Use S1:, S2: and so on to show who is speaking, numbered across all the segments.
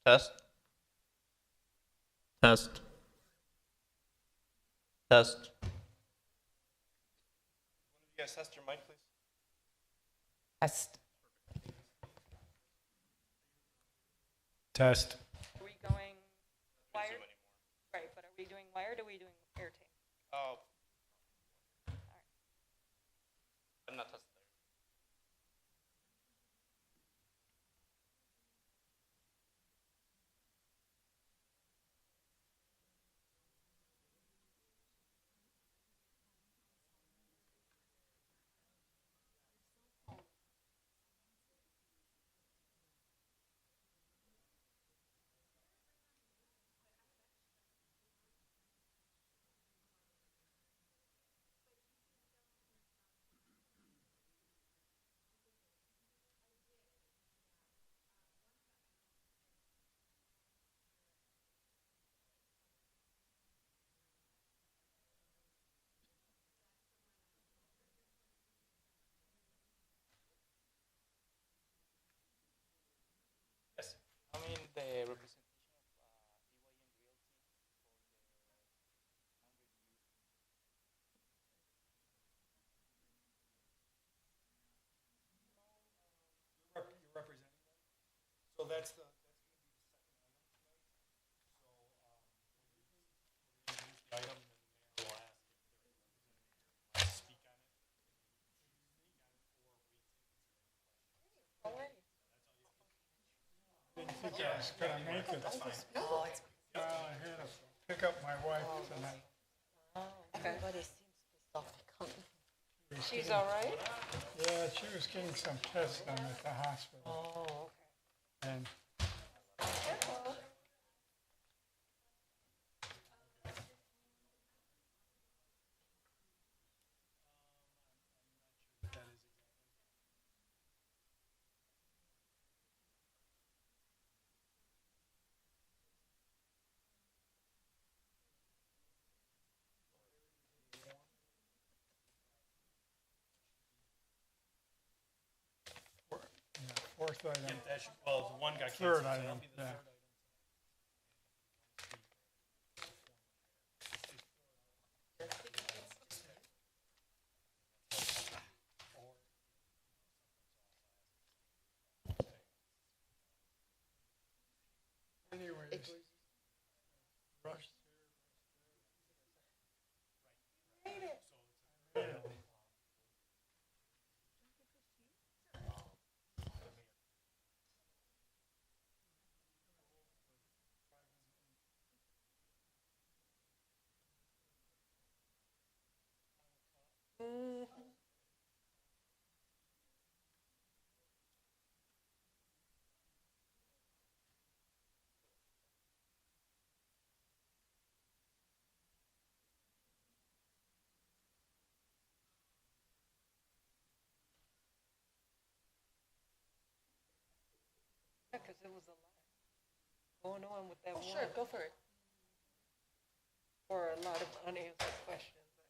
S1: Test. Test. Test.
S2: You guys test your mic, please.
S3: Test.
S4: Test.
S5: Are we going wired? Right, but are we doing wired or are we doing airtime?
S2: Oh. I'm not testing there. Yes. I mean the representation of
S4: You're representing them. So that's going to be the second item tonight. So when you introduce the item, then the mayor will ask if their representative wants to speak on it. Didn't think I was going to make it.
S3: Oh, it's.
S4: I had to pick up my wife tonight.
S3: Everybody seems to be coming.
S5: She's all right?
S4: Yeah, she was getting some tests done at the hospital.
S3: Oh,
S4: And fourth item,
S2: well, one got
S4: third
S2: canceled. So
S4: item,
S2: that'll be the
S4: yeah.
S2: third item.
S4: anyways, rush.
S5: Yeah, because there was a lot going on with that one.
S3: sure, go for it.
S5: Or a lot of unanswered questions, I should say.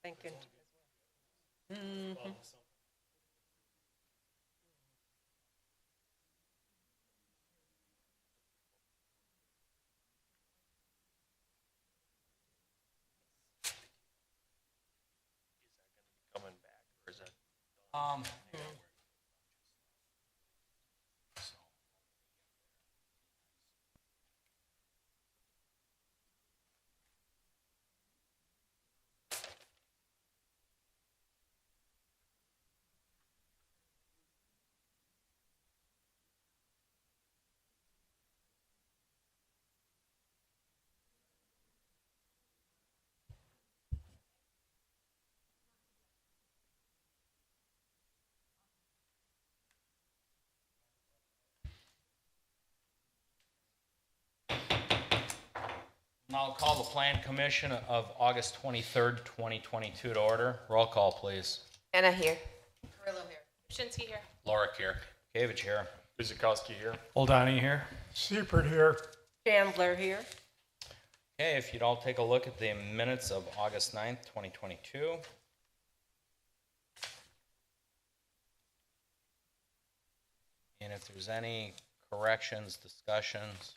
S5: Thinking as well.
S2: Now I'll call the Plan Commission of August 23rd, 2022 to order. Roll call, please.
S3: Anna here.
S5: Shinsky here.
S2: Lorick here. Kavich here.
S4: Guzikowski here.
S1: Oldani here.
S4: Seifert here.
S3: Chandler here.
S2: Okay, if you'd all take a look at the minutes of August 9th, 2022. And if there's any corrections, discussions.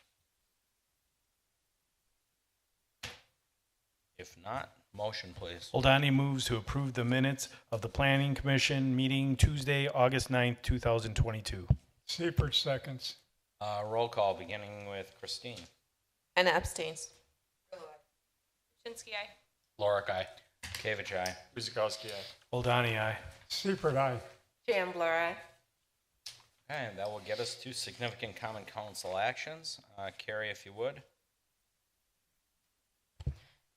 S2: If not, motion please.
S1: Oldani moves to approve the minutes of the Planning Commission meeting Tuesday, August 9th, 2022.
S4: Seifert seconds.
S2: Roll call, beginning with Christine.
S3: Anna abstains.
S5: Shinsky, aye.
S2: Lorick, aye. Kavich, aye.
S4: Guzikowski aye.
S1: Oldani, aye.
S4: Seifert aye.
S3: Chandler, aye.
S2: Okay, that will get us to significant common council actions. Carrie, if you would.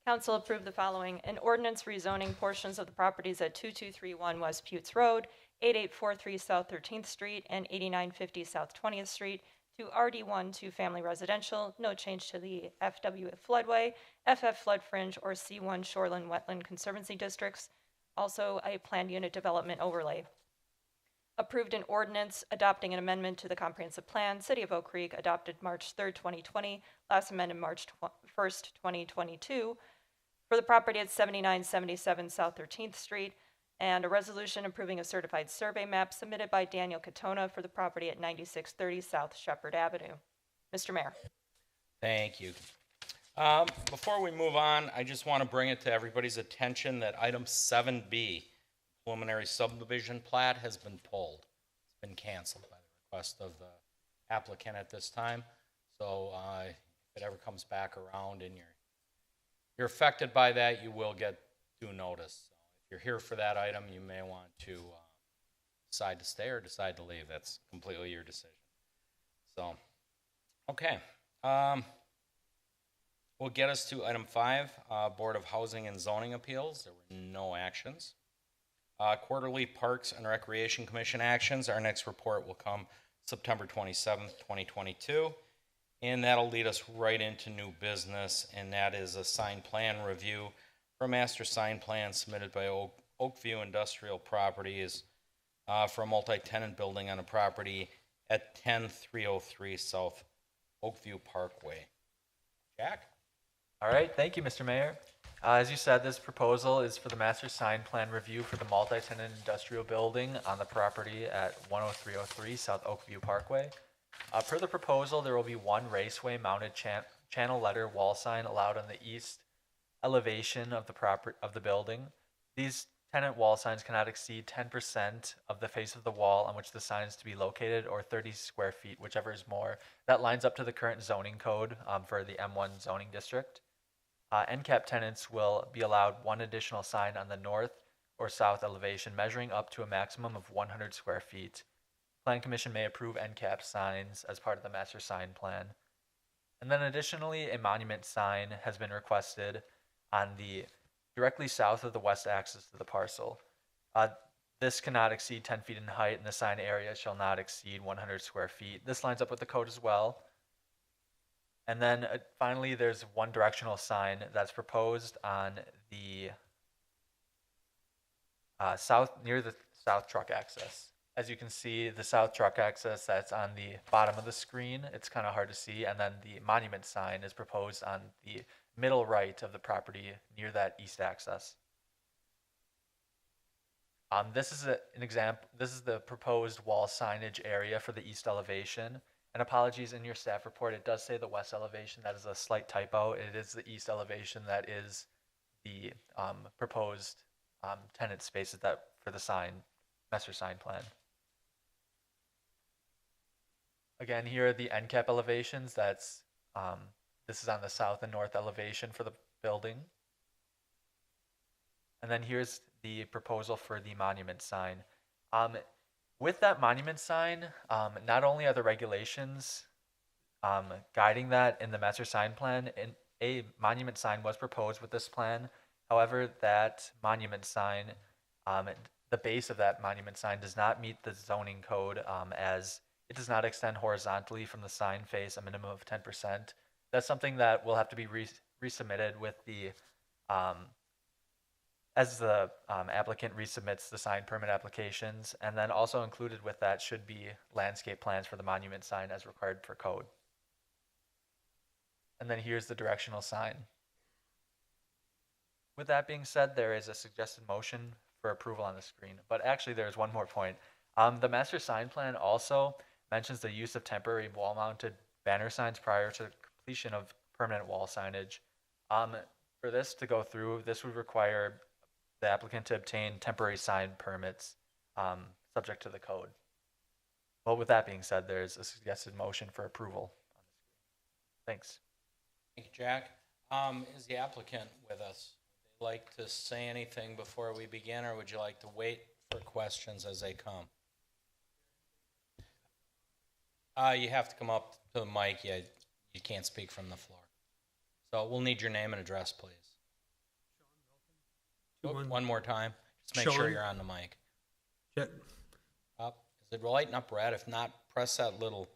S5: Council approved the following: an ordinance rezoning portions of the properties at 2231 West Putes Road, 8843 South 13th Street, and 8950 South 20th Street to RD1 two-family residential, no change to the FW floodway, FF flood fringe, or C1 shoreline wetland conservancy districts. Also, a planned unit development overlay. Approved an ordinance adopting an amendment to the comprehensive plan, City of Oak Creek, adopted March 3rd, 2020, last amended March 1st, 2022, for the property at 7977 South 13th Street, and a resolution approving a certified survey map submitted by Daniel Katona for the property at 9630 South Shepherd Avenue. Mr. Mayor.
S2: Thank you. Before we move on, I just want to bring it to everybody's attention that item 7B, preliminary subdivision plat, has been pulled. It's been canceled by the request of the applicant at this time. So if it ever comes back around and you're affected by that, you will get due notice. So if you're here for that item, you may want to decide to stay or decide to leave. That's completely your decision. So, okay. Will get us to item 5, Board of Housing and Zoning Appeals. There were no actions. Quarterly Parks and Recreation Commission actions. Our next report will come September 27th, 2022. And that'll lead us right into new business, and that is a sign plan review for a master sign plan submitted by Oakview Industrial Properties for a multi-tenant building on a property at 10303 South Oakview Parkway. Jack?
S6: All right, thank you, Mr. Mayor. As you said, this proposal is for the master sign plan review for the multi-tenant industrial building on the property at 10303 South Oakview Parkway. Per the proposal, there will be one raceway mounted channel letter wall sign allowed on the east elevation of the building. These tenant wall signs cannot exceed 10% of the face of the wall on which the sign is to be located, or 30 square feet, whichever is more. That lines up to the current zoning code for the M1 zoning district. NCAP tenants will be allowed one additional sign on the north or south elevation, measuring up to a maximum of 100 square feet. Plan Commission may approve NCAP signs as part of the master sign plan. And then additionally, a monument sign has been requested on the directly south of the west axis of the parcel. This cannot exceed 10 feet in height, and the sign area shall not exceed 100 square feet. This lines up with the code as well. And then finally, there's one directional sign that's proposed on the near the south truck access. As you can see, the south truck access, that's on the bottom of the screen. It's kind of hard to see. And then the monument sign is proposed on the middle right of the property near that east access. This is an example. This is the proposed wall signage area for the east elevation. And apologies, in your staff report, it does say the west elevation. That is a slight typo. It is the east elevation that is the proposed tenant spaces that for the sign master sign plan. Again, here are the end cap elevations. This is on the south and north elevation for the building. And then here's the proposal for the monument sign. With that monument sign, not only are the regulations guiding that in the master sign plan, and a monument sign was proposed with this plan. However, that monument sign, the base of that monument sign does not meet the zoning code, as it does not extend horizontally from the sign face a minimum of 10%. That's something that will have to be resubmitted with the as the applicant resubmits the sign permit applications. And then also included with that should be landscape plans for the monument sign as required for code. And then here's the directional sign. With that being said, there is a suggested motion for approval on the screen, but actually there's one more point. The master sign plan also mentions the use of temporary wall-mounted banner signs prior to completion of permanent wall signage. For this to go through, this would require the applicant to obtain temporary sign permits subject to the code. Well, with that being said, there's a suggested motion for approval. Thanks.
S2: Thank you, Jack. Is the applicant with us? Would they like to say anything before we begin, or would you like to wait for questions as they come? You have to come up to the mic. You can't speak from the floor. So we'll need your name and address, please. One more time. Just make sure you're on the mic.
S7: Check.
S2: Up. Is it lighting up red? If not, press that little.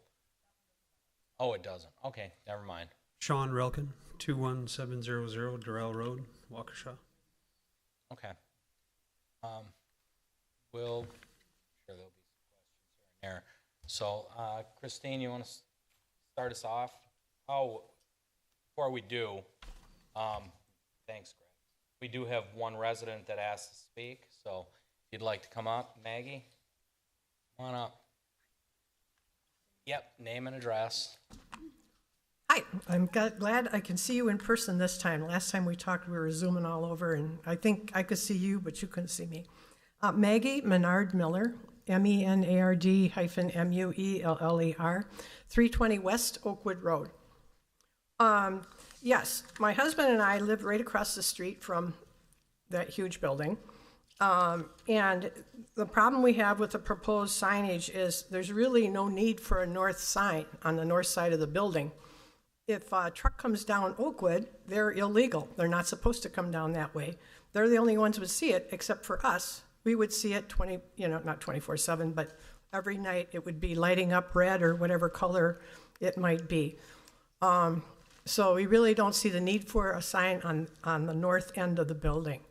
S2: Oh, it doesn't. Okay, never mind.
S7: Sean Relkin, 21700 Durrell Road, Waukesha.
S2: Okay. We'll. Sure, there'll be some questions here and there. So, Christine, you want to start us off? Oh, before we do, thanks, Greg. We do have one resident that asked to speak, so if you'd like to come up, Maggie, come on up. Yep, name and address.
S8: Hi, I'm glad I can see you in person this time. Last time we talked, we were zooming all over, and I think I could see you, but you couldn't see me. Maggie Menard Miller, MENARD-MUELLER, 320 West Oakwood Road. Yes, my husband and I live right across the street from that huge building. And the problem we have with the proposed signage is there's really no need for a north sign on the north side of the building. If a truck comes down Oakwood, they're illegal. They're not supposed to come down that way. They're the only ones who would see it, except for us. We would see it not 24/7, but every night it would be lighting up red or whatever color it might be. So we really don't see the need for a sign on the north end of the building,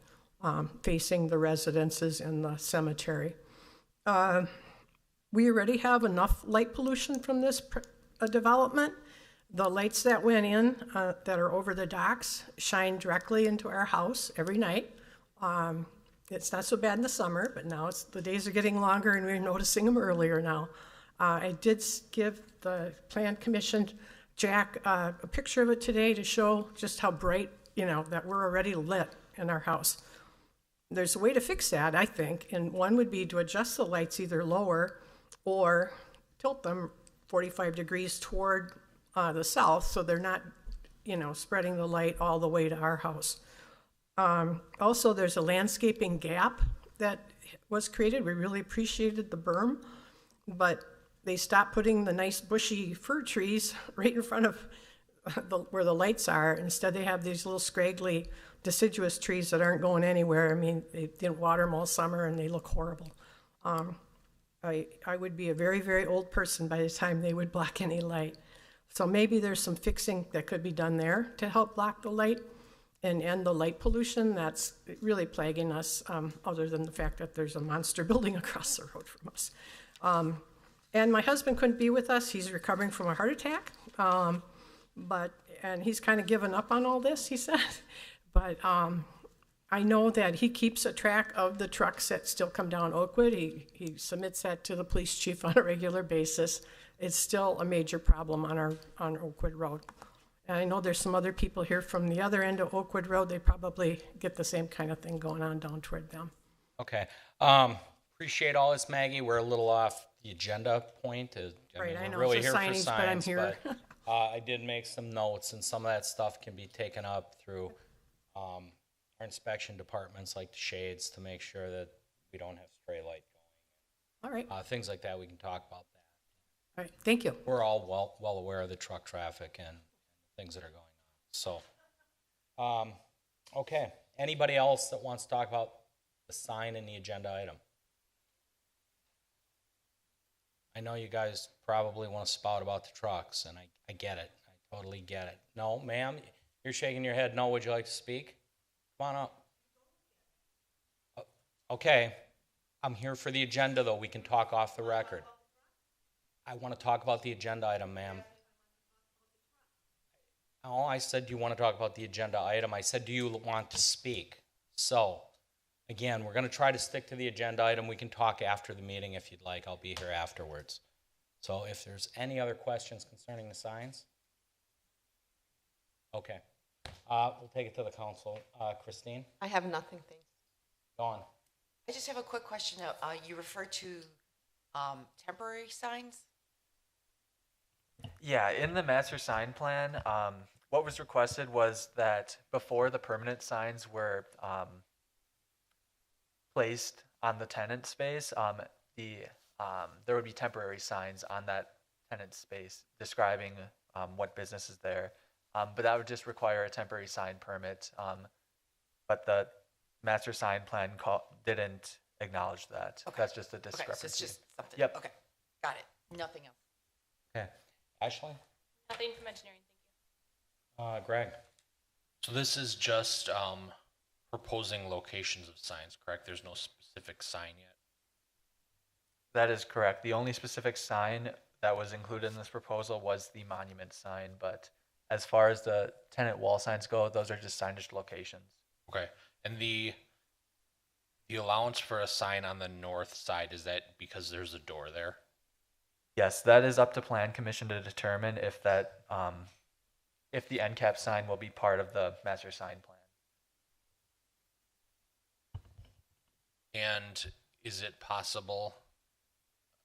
S8: facing the residences and the cemetery. We already have enough light pollution from this development. The lights that went in that are over the docks shine directly into our house every night. It's not so bad in the summer, but now the days are getting longer and we're noticing them earlier now. I did give the Plan Commission, Jack, a picture of it today to show just how bright, that we're already lit in our house. There's a way to fix that, I think, and one would be to adjust the lights either lower or tilt them 45 degrees toward the south so they're not, spreading the light all the way to our house. Also, there's a landscaping gap that was created. We really appreciated the berm, but they stopped putting the nice bushy fir trees right in front of where the lights are. Instead, they have these little scraggly deciduous trees that aren't going anywhere. I mean, they didn't water them all summer and they look horrible. I would be a very, very old person by the time they would block any light. So maybe there's some fixing that could be done there to help block the light and end the light pollution that's really plaguing us, other than the fact that there's a monster building across the road from us. And my husband couldn't be with us. He's recovering from a heart attack, and he's kind of given up on all this, he said. But I know that he keeps a track of the trucks that still come down Oakwood. He submits that to the police chief on a regular basis. It's still a major problem on Oakwood Road. And I know there's some other people here from the other end of Oakwood Road. They probably get the same kind of thing going on down toward them.
S2: Okay. Appreciate all this, Maggie. We're a little off the agenda point.
S8: Right, I know,
S2: we're really
S8: it's
S2: here
S8: a
S2: for
S8: signage, but I'm
S2: signs,
S8: here.
S2: but, I did make some notes, and some of that stuff can be taken up through our inspection departments, like the shades, to make sure that we don't have stray light
S8: All right,
S2: going. Things like that, we can talk about that.
S8: all right, thank you.
S2: We're all well aware of the truck traffic and things that are going on. So, okay. Anybody else that wants to talk about the sign in the agenda item? I know you guys probably want to spout about the trucks, and I get it. I totally get it. No, ma'am, you're shaking your head. No, would you like to speak? Come on up. Okay. I'm here for the agenda, though. We can talk off the record. I want to talk about the agenda item, ma'am. Oh, I said, do you want to talk about the agenda item? I said, do you want to speak? So, again, we're going to try to stick to the agenda item. We can talk after the meeting if you'd like. I'll be here afterwards. So if there's any other questions concerning the signs? Okay. We'll take it to the council. Christine,
S3: I have nothing, thanks.
S2: go on.
S9: I just have a quick question. You refer to temporary signs?
S6: Yeah, in the master sign plan, what was requested was that before the permanent signs were placed on the tenant space, there would be temporary signs on that tenant space describing what business is there. But that would just require a temporary sign permit. But the master sign plan didn't acknowledge that.
S9: Okay.
S6: That's just a
S9: Okay,
S6: discrepancy.
S9: so it's just something.
S6: Yep.
S9: Okay, got it. Nothing else.
S2: Okay. Ashley?
S5: Nothing from engineering, thank you.
S2: Greg?
S4: So this is just proposing locations of signs, correct? There's no specific sign yet.
S6: That is correct. The only specific sign that was included in this proposal was the monument sign, but as far as the tenant wall signs go, those are just signage locations.
S4: Okay. And the allowance for a sign on the north side, is that because there's a door there?
S6: Yes, that is up to Plan Commission to determine if that, if the end cap sign will be part of the master sign plan.
S4: And is it possible,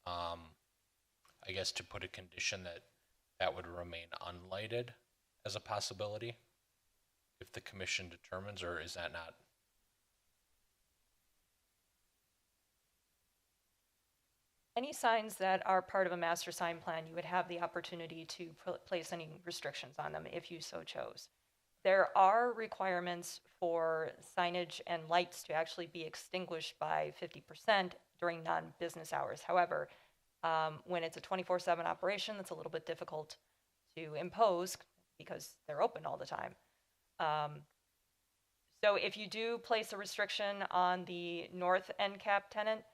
S4: I guess, to put a condition that that would remain unlighted as a possibility if the commission determines, or is that not?
S5: Any signs that are part of a master sign plan, you would have the opportunity to place any restrictions on them if you so chose. There are requirements for signage and lights to actually be extinguished by 50% during non-business hours. However, when it's a 24/7 operation, that's a little bit difficult to impose because they're open all the time. So if you do place a restriction on the north end cap tenant,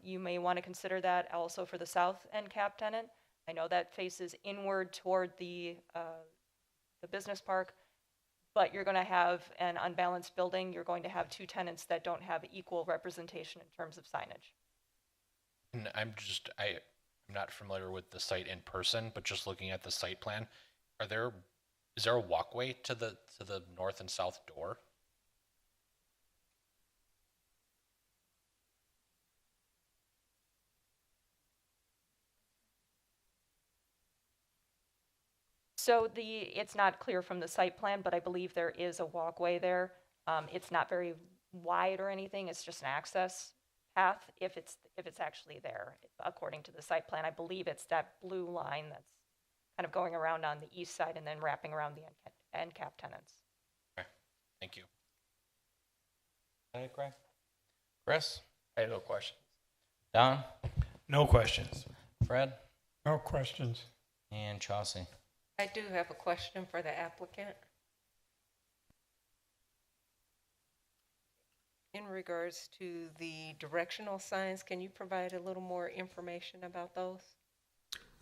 S5: you may want to consider that also for the south end cap tenant. I know that faces inward toward the business park, but you're going to have an unbalanced building. You're going to have two tenants that don't have equal representation in terms of signage.
S4: And I'm not familiar with the site in person, but just looking at the site plan, is there a walkway to the north and south door?
S5: So it's not clear from the site plan, but I believe there is a walkway there. It's not very wide or anything. It's just an access path if it's actually there, according to the site plan. I believe it's that blue line that's kind of going around on the east side and then wrapping around the end cap tenants.
S4: Okay, thank you.
S2: Hey, Greg? Chris?
S6: I have no question.
S2: Don?
S1: No questions.
S2: Fred?
S7: No questions.
S2: And Chauncey?
S10: I do have a question for the applicant. In regards to the directional signs, can you provide a little more information about those?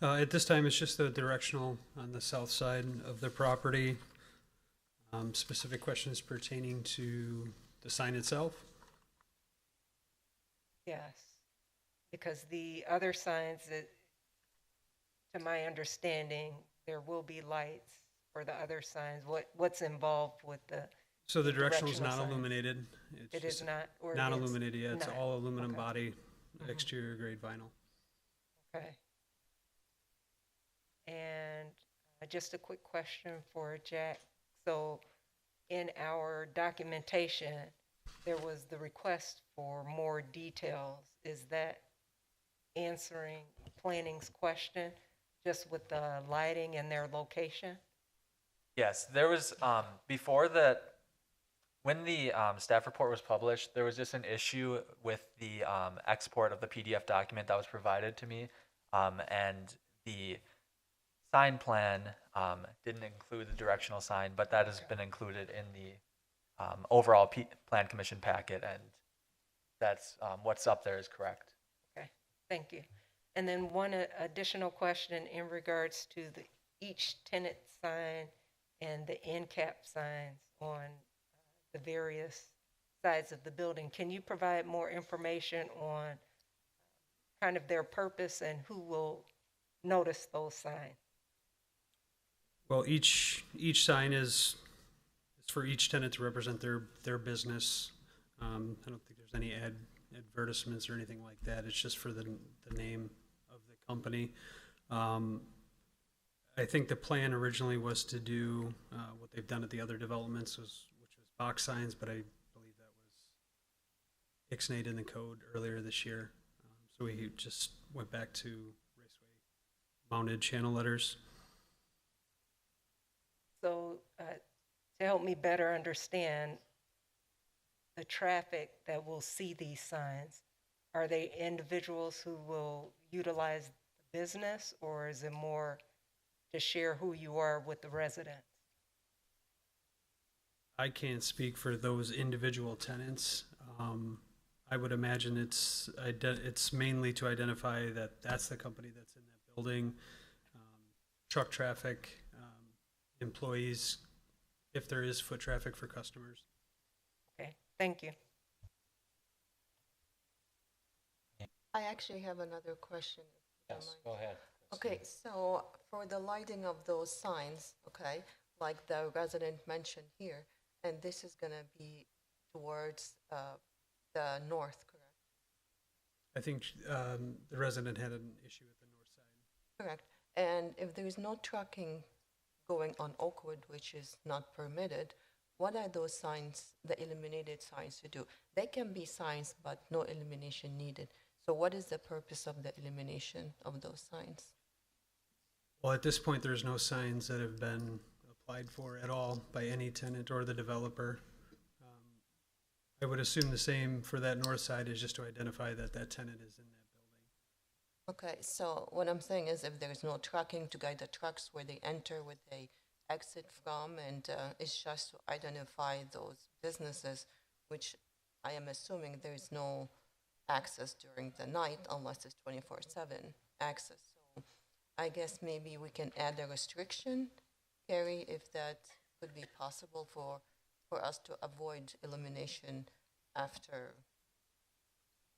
S7: At this time, it's just the directional on the south side of the property. Specific questions pertaining to the sign itself.
S10: Yes, because the other signs that, to my understanding, there will be lights for the other signs. What's involved with the
S7: So the directional is
S10: Directional
S7: not
S10: sign.
S7: illuminated. It's
S10: It is
S7: just
S10: not, or it is
S7: non-illuminated, yeah, it's
S10: not?
S7: all aluminum
S10: Okay.
S7: body, exterior grade vinyl.
S10: Okay. And just a quick question for Jack. So in our documentation, there was the request for more details. Is that answering planning's question, just with the lighting and their location?
S6: Yes, there was, before the, when the staff report was published, there was just an issue with the export of the PDF document that was provided to me. And the sign plan didn't include the directional sign, but that has been included in the overall plan commission packet. And that's what's up there is correct.
S10: Okay, thank you. And then one additional question in regards to each tenant sign and the end cap signs on the various sides of the building. Can you provide more information on kind of their purpose and who will notice those signs?
S7: Well, each sign is for each tenant to represent their business. I don't think there's any advertisements or anything like that. It's just for the name of the company. I think the plan originally was to do what they've done at the other developments, which was box signs, but I believe that was ixnayed in the code earlier this year. So we just went back to Raceway mounted channel letters.
S10: So to help me better understand the traffic that will see these signs, are they individuals who will utilize the business, or is it more to share who you are with the residents?
S7: I can't speak for those individual tenants. I would imagine it's mainly to identify that that's the company that's in that building. Truck traffic, employees, if there is foot traffic for customers.
S10: Okay, thank you.
S3: I actually have another question. if you don't
S2: Yes,
S3: mind.
S2: go ahead.
S3: Okay, so for the lighting of those signs, okay, like the resident mentioned here, and this is gonna be towards the north, correct?
S7: I think the resident had an issue with the north side.
S3: Correct. And if there is no trucking going on Oakwood, which is not permitted, what are those signs, the illuminated signs to do? They can be signs, but no illumination needed. So what is the purpose of the illumination of those signs?
S7: Well, at this point, there's no signs that have been applied for at all by any tenant or the developer. I would assume the same for that north side is just to identify that that tenant is in that building.
S3: Okay, so what I'm saying is if there's no trucking to guide the trucks where they enter, where they exit from, and it's just to identify those businesses, which I am assuming there's no access during the night unless it's 24/7 access. So I guess maybe we can add a restriction, Carrie, if that would be possible for us to avoid illumination after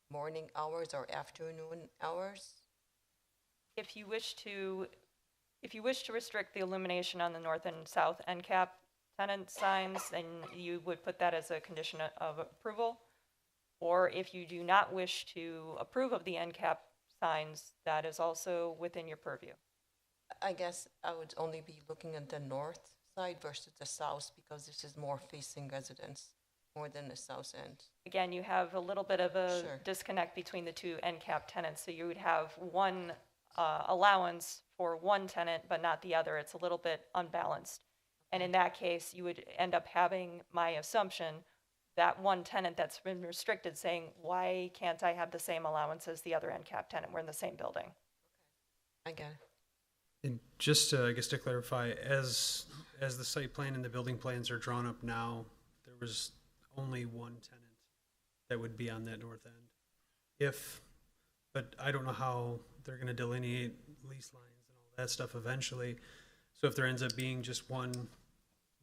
S3: morning hours or afternoon hours.
S5: If you wish to restrict the illumination on the north and south end cap tenant signs, then you would put that as a condition of approval. Or if you do not wish to approve of the end cap signs, that is also within your purview.
S3: I guess I would only be looking at the north side versus the south because this is more facing residents more than the south end.
S5: Again, you have a little bit of a
S3: Sure.
S5: disconnect between the two end cap tenants, so you would have one allowance for one tenant, but not the other. It's a little bit unbalanced. And in that case, you would end up having, my assumption, that one tenant that's been restricted saying, why can't I have the same allowance as the other end cap tenant? We're in the same building.
S3: I get it.
S7: And just I guess to clarify, as the site plan and the building plans are drawn up now, there was only one tenant that would be on that north end. But I don't know how they're going to delineate lease lines and all that stuff eventually. So if there ends up being just one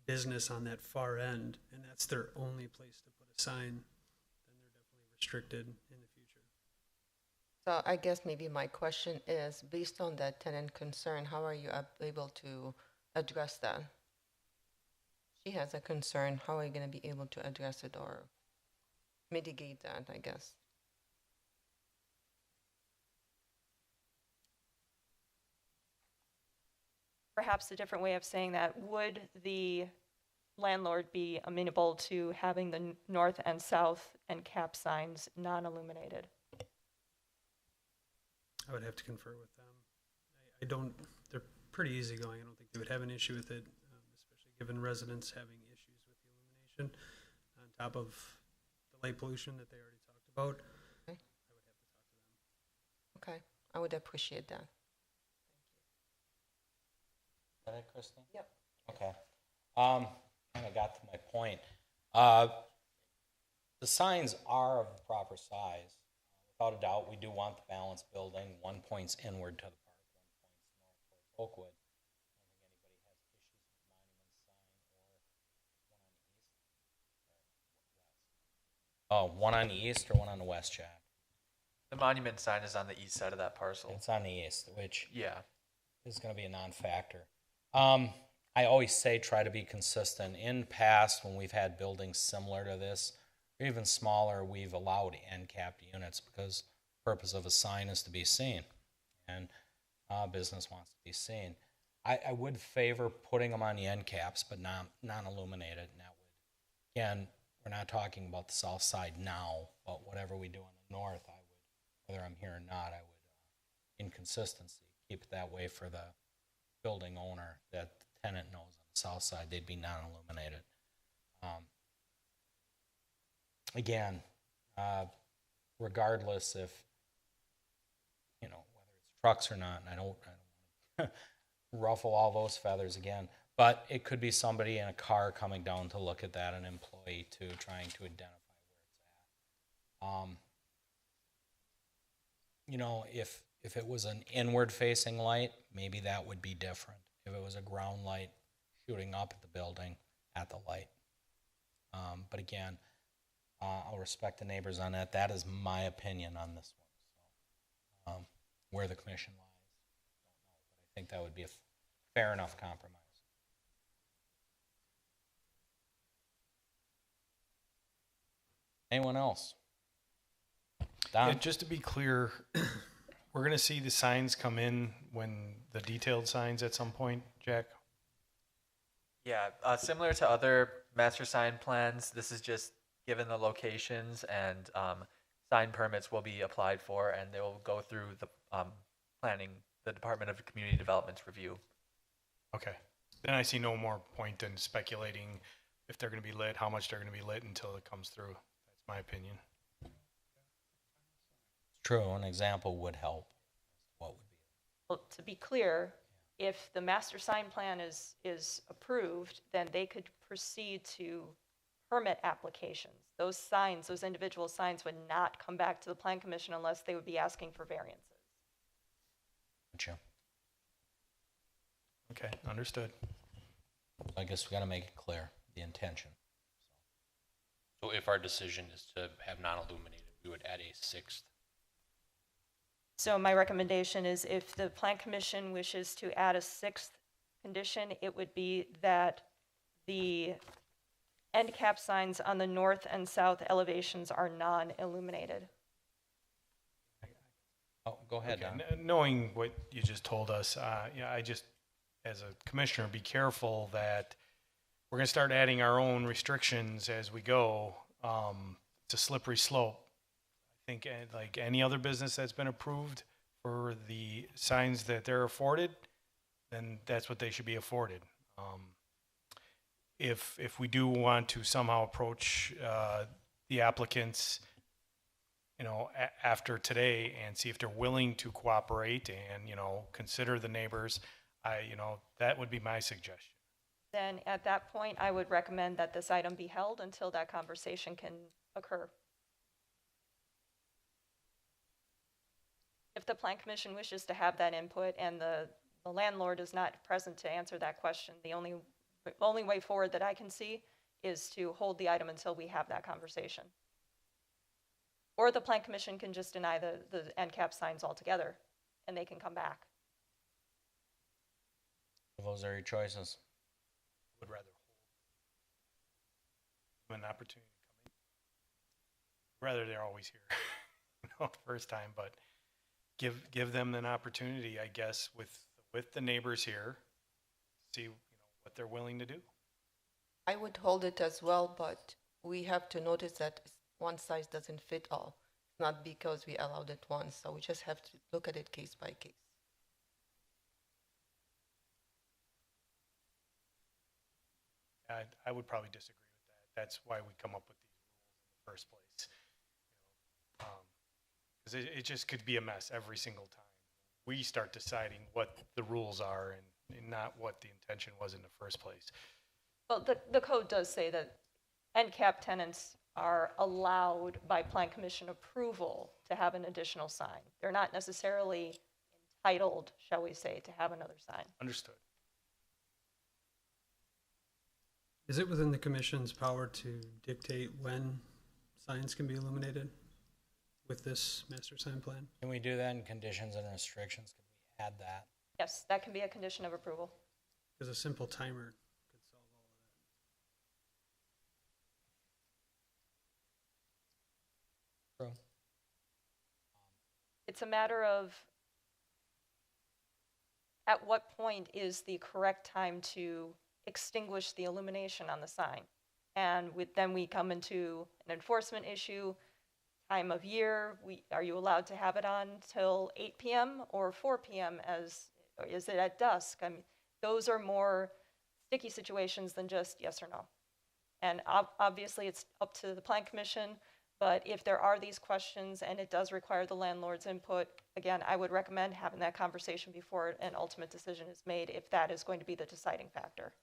S7: business on that far end, and that's their only place to put a sign, then they're definitely restricted in the future.
S3: So I guess maybe my question is, based on that tenant concern, how are you able to address that? she has a concern. How are you going to be able to address it or mitigate that, I guess?
S5: Perhaps a different way of saying that, would the landlord be amenable to having the north and south end cap signs non-illuminated?
S7: I would have to confer with them. I don't, they're pretty easygoing. I don't think they would have an issue with it, especially given residents having issues with the illumination on top of the light pollution that they already talked about.
S3: Okay.
S7: I would have to talk to them.
S3: Okay, I would appreciate that.
S2: Is that it, Christine?
S3: Yep.
S2: Okay. Kind of got to my point. The signs are of the proper size. Without a doubt, we do want the balanced building. One points inward to the park, one points north towards Oakwood. I don't think anybody has issues with monuments sign or one on the east. Oh, one on the east or one on the west, Jack?
S6: The monument sign is on the east side of that parcel.
S2: It's on the east, which
S6: Yeah.
S2: is going to be a non-factor. I always say try to be consistent. In past, when we've had buildings similar to this, or even smaller, we've allowed end-capped units because the purpose of a sign is to be seen, and business wants to be seen. I would favor putting them on the end caps, but non-illuminated. And that would, again, we're not talking about the south side now, but whatever we do on the north, I would, whether I'm here or not, I would, in consistency, keep it that way for the building owner, that the tenant knows on the south side they'd be non-illuminated. Again, regardless if, you know, whether it's trucks or not, and I don't want to ruffle all those feathers again, but it could be somebody in a car coming down to look at that, an employee too, trying to identify where it's at. You know, if it was an inward facing light, maybe that would be different. If it was a ground light shooting up at the building, at the light. But again, I'll respect the neighbors on that. That is my opinion on this one. So, where the commission lies, don't know, but I think that would be a fair enough compromise. Anyone else? Don?
S1: Yeah, just to be clear, we're going to see the signs come in when the detailed signs at some point, Jack?
S6: Yeah, similar to other master sign plans, this is just given the locations and sign permits will be applied for, and they will go through the planning, the Department of Community Development's review.
S1: Okay. Then I see no more point in speculating if they're going to be lit, how much they're going to be lit until it comes through. That's my opinion.
S2: True, an example would help. What would be?
S5: Well, to be clear, if the master sign plan is approved, then they could proceed to permit applications. Those signs, those individual signs would not come back to the plan commission unless they would be asking for variances.
S2: Gotcha.
S1: Okay, understood.
S2: I guess we got to make it clear, the intention.
S4: So if our decision is to have non-illuminated, we would add a sixth.
S5: So my recommendation is if the plan commission wishes to add a sixth condition, it would be that the end cap signs on the north and south elevations are non-illuminated.
S2: Oh, go ahead,
S1: Okay,
S2: Don.
S1: knowing what you just told us, yeah, I just, as a commissioner, be careful that we're going to start adding our own restrictions as we go. It's a slippery slope. I think like any other business that's been approved for the signs that they're afforded, then that's what they should be afforded. If we do want to somehow approach the applicants, you know, after today and see if they're willing to cooperate and, you know, consider the neighbors, you know, that would be my suggestion.
S5: Then at that point, I would recommend that this item be held until that conversation can occur. If the plan commission wishes to have that input and the landlord is not present to answer that question, the only way forward that I can see is to hold the item until we have that conversation. Or the plan commission can just deny the end cap signs altogether and they can come back.
S2: Those are your choices.
S1: Would rather them an opportunity to come in. Rather, they're always here, first time, but give them an opportunity, I guess, with the neighbors here, see what they're willing to do.
S3: I would hold it as well, but we have to notice that one size doesn't fit all. Not because we allowed it once, so we just have to look at it case by case.
S1: I would probably disagree with that. That's why we come up with these rules in the first place. Because it just could be a mess every single time. We start deciding what the rules are and not what the intention was in the first place.
S5: Well, the code does say that end cap tenants are allowed by Plan Commission approval to have an additional sign. They're not necessarily entitled, shall we say, to have another sign.
S1: Understood.
S7: Is it within the commission's power to dictate when signs can be illuminated with this master sign plan?
S2: Can we do that in conditions and restrictions? Can we add that?
S5: Yes, that can be a condition of approval.
S7: Because a simple timer could solve all of that.
S2: True.
S5: It's a matter of at what point is the correct time to extinguish the illumination on the sign. And then we come into an enforcement issue, time of year. Are you allowed to have it on till 8 p.m. or 4 p.m. or is it at dusk? I mean, those are more sticky situations than just yes or no. And obviously it's up to the Plan Commission, but if there are these questions and it does require the landlord's input, again, I would recommend having that conversation before an ultimate decision is made if that is going to be the deciding factor.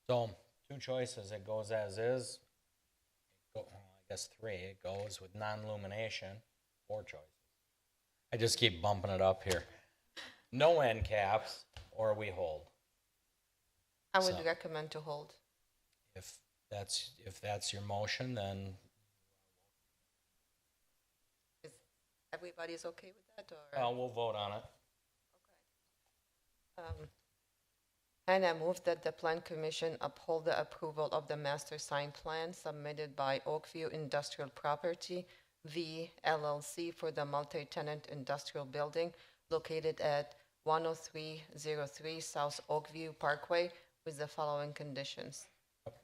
S2: So, two choices. It goes as is. I guess 3. It goes with non-illumination. 4 choices. I just keep bumping it up here. No end caps, or we hold.
S3: I would
S2: So-
S3: recommend to hold.
S2: If that's your motion, then
S3: Is everybody's okay with that, or?
S2: we'll vote on it.
S3: And I move that the Plan Commission uphold the approval of the master sign plan submitted by Oakview Industrial Property, V. LLC, for the multi-tenant industrial building located at 10303 South Oakview Parkway with the following conditions.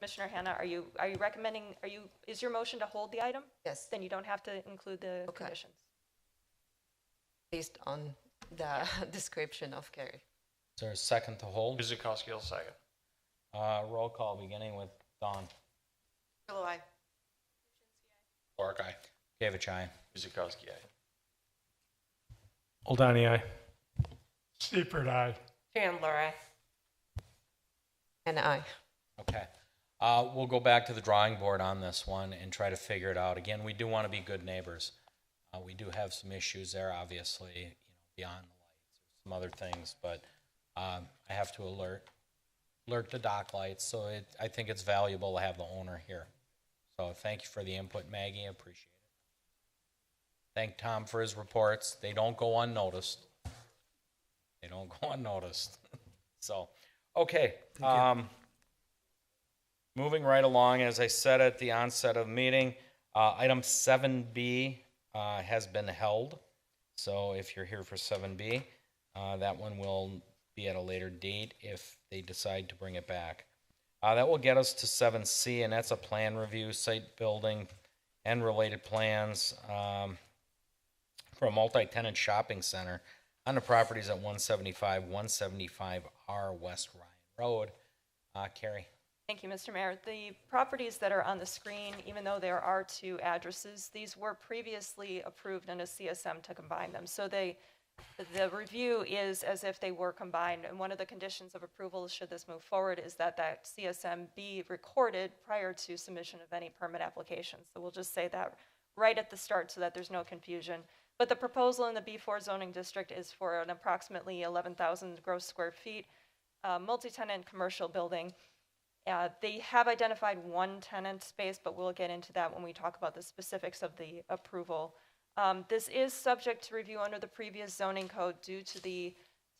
S5: Commissioner Hanna, are you recommending, is your motion to hold the item?
S3: Yes,
S5: Then you don't have to include the
S3: Okay.
S5: conditions.
S3: based on the description of Carrie.
S2: Is there a second to hold?
S4: Guzekowski will second.
S2: Roll call beginning with Dawn.
S9: Bill, I.
S4: Clark, aye.
S2: Gavich, aye.
S4: Guzekowski, aye.
S1: Oldani, aye. Seifert, aye.
S10: Chandler, aye.
S3: And I.
S2: Okay. We'll go back to the drawing board on this one and try to figure it out. Again, we do want to be good neighbors. We do have some issues there, obviously, beyond the lights, some other things, but I have to alert the dock lights, so I think it's valuable to have the owner here. So thank you for the input, Maggie, I appreciate it. Thank Tom for his reports. They don't go unnoticed. They don't go unnoticed. So, okay. Moving right along, as I said at the onset of the meeting, item 7B has been held. So if you're here for 7B, that one will be at a later date if they decide to bring it back. That will get us to 7C, and that's a plan review, site building, and related plans for a multi-tenant shopping center on the properties at 175R West Ryan Road. Carrie.
S5: Thank you, Mr. Mayor. The properties that are on the screen, even though there are 2 addresses, these were previously approved in a CSM to combine them. So the review is as if they were combined, and one of the conditions of approval, should this move forward, is that CSM be recorded prior to submission of any permit applications. So we'll just say that right at the start so that there's no confusion. But the proposal in the B4 zoning district is for an approximately 11,000 gross square feet multi-tenant commercial building. They have identified 1 tenant space, but we'll get into that when we talk about the specifics of the approval. This is subject to review under the previous zoning code due to the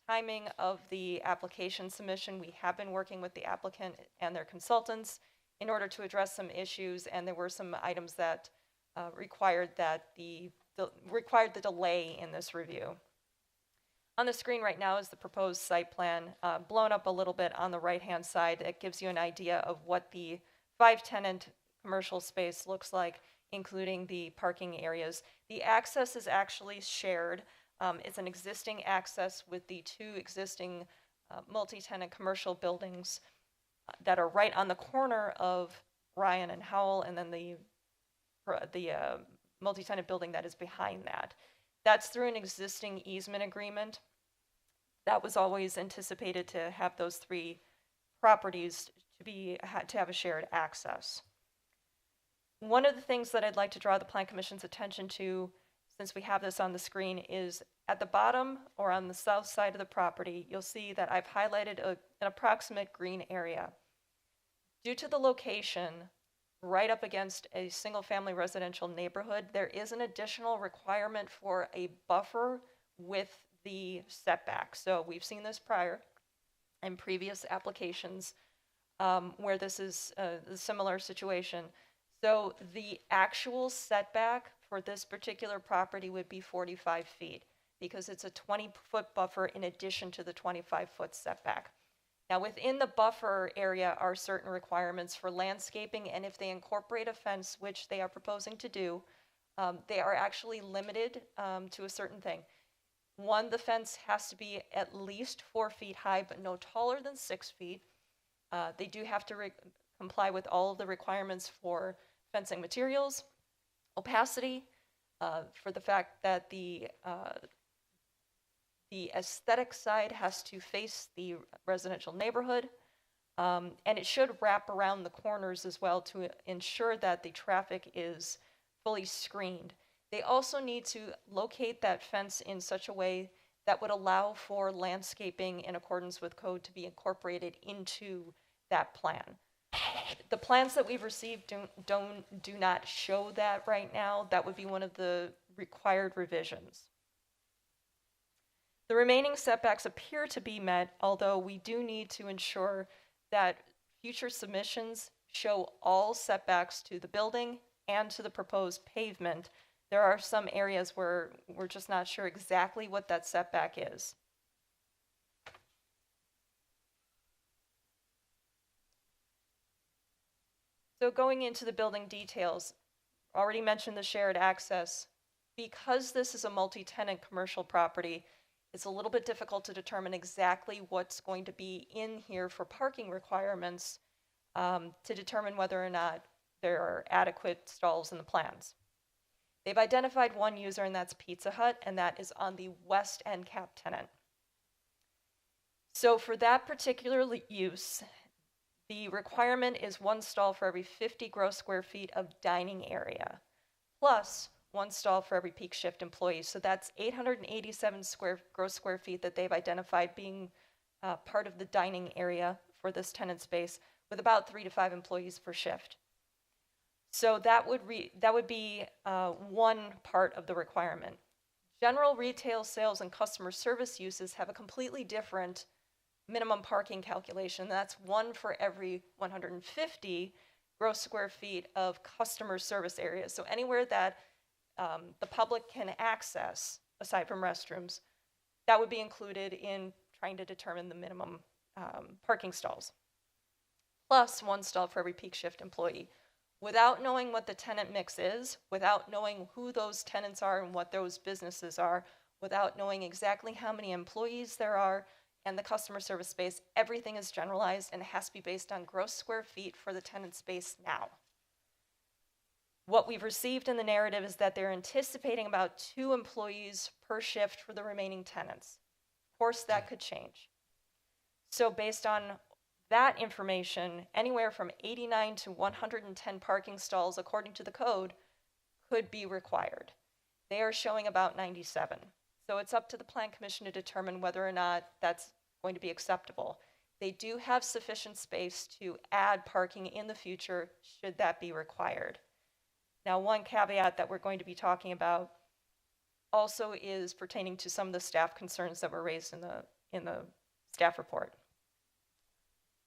S5: timing of the application submission, we have been working with the applicant and their consultants in order to address some issues, and there were some items that required the delay in this review. On the screen right now is the proposed site plan, blown up a little bit on the right-hand side. It gives you an idea of what the 5-tenant commercial space looks like, including the parking areas. The access is actually shared. It's an existing access with the 2 existing multi-tenant commercial buildings that are right on the corner of Ryan and Howell, and then the multi-tenant building that is behind that. That's through an existing easement agreement. That was always anticipated to have those 3 properties to have a shared access. One of the things that I'd like to draw the Plan Commission's attention to, since we have this on the screen, is at the bottom or on the south side of the property, you'll see that I've highlighted an approximate green area. Due to the location right up against a single-family residential neighborhood, there is an additional requirement for a buffer with the setback. So we've seen this prior in previous applications where this is a similar situation. So the actual setback for this particular property would be 45 feet because it's a 20-foot buffer in addition to the 25-foot setback. Now, within the buffer area are certain requirements for landscaping, and if they incorporate a fence, which they are proposing to do, they are actually limited to a certain thing. One, the fence has to be at least 4 feet high, but no taller than 6 feet. They do have to comply with all of the requirements for fencing materials, opacity, for the fact that the aesthetic side has to face the residential neighborhood, and it should wrap around the corners as well to ensure that the traffic is fully screened. They also need to locate that fence in such a way that would allow for landscaping in accordance with code to be incorporated into that plan. The plans that we've received do not show that right now. That would be one of the required revisions. The remaining setbacks appear to be met, although we do need to ensure that future submissions show all setbacks to the building and to the proposed pavement. There are some areas where we're just not sure exactly what that setback is. So going into the building details, already mentioned the shared access. Because this is a multi-tenant commercial property, it's a little bit difficult to determine exactly what's going to be in here for parking requirements to determine whether or not there are adequate stalls in the plans. They've identified one user, and that's Pizza Hut, and that is on the west end cap tenant. So for that particular use, the requirement is 1 stall for every 50 gross square feet of dining area, plus 1 stall for every peak shift employee. So that's 887 gross square feet that they've identified being part of the dining area for this tenant space, with about 3 to 5 employees per shift. So that would be one part of the requirement. General retail sales and customer service uses have a completely different minimum parking calculation. That's 1 for every 150 gross square feet of customer service areas. So anywhere that the public can access, aside from restrooms, that would be included in trying to determine the minimum parking stalls. Plus 1 stall for every peak shift employee. Without knowing what the tenant mix is, without knowing who those tenants are and what those businesses are, without knowing exactly how many employees there are and the customer service space, everything is generalized and has to be based on gross square feet for the tenant space now. What we've received in the narrative is that they're anticipating about 2 employees per shift for the remaining tenants. Of course, that could change. So based on that information, anywhere from 89 to 110 parking stalls, according to the code, could be required. They are showing about 97. So it's up to the Plan Commission to determine whether or not that's going to be acceptable. They do have sufficient space to add parking in the future should that be required. Now, one caveat that we're going to be talking about also is pertaining to some of the staff concerns that were raised in the in the staff report.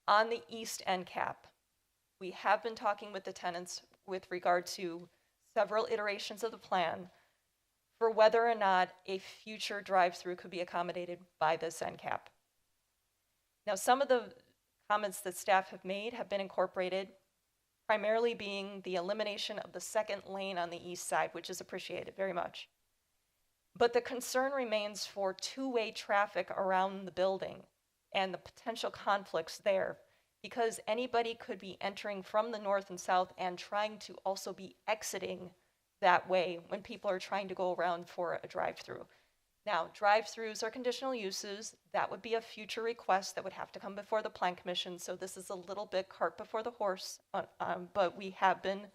S5: On the east end cap, we have been talking with the tenants with regard to several iterations of the plan for whether or not a future drive-through could be accommodated by this end cap. Now, some of the comments that staff have made have been incorporated, primarily being the elimination of the second lane on the east side, which is appreciated very much. But the concern remains for two-way traffic around the building and the potential conflicts there, because anybody could be entering from the north and south and trying to also be exiting that way when people are trying to go around for a drive-through. Now, drive-throughs are conditional uses. That would be a future request that would have to come before the Plan Commission, so this is a little bit cart before the horse, but we have been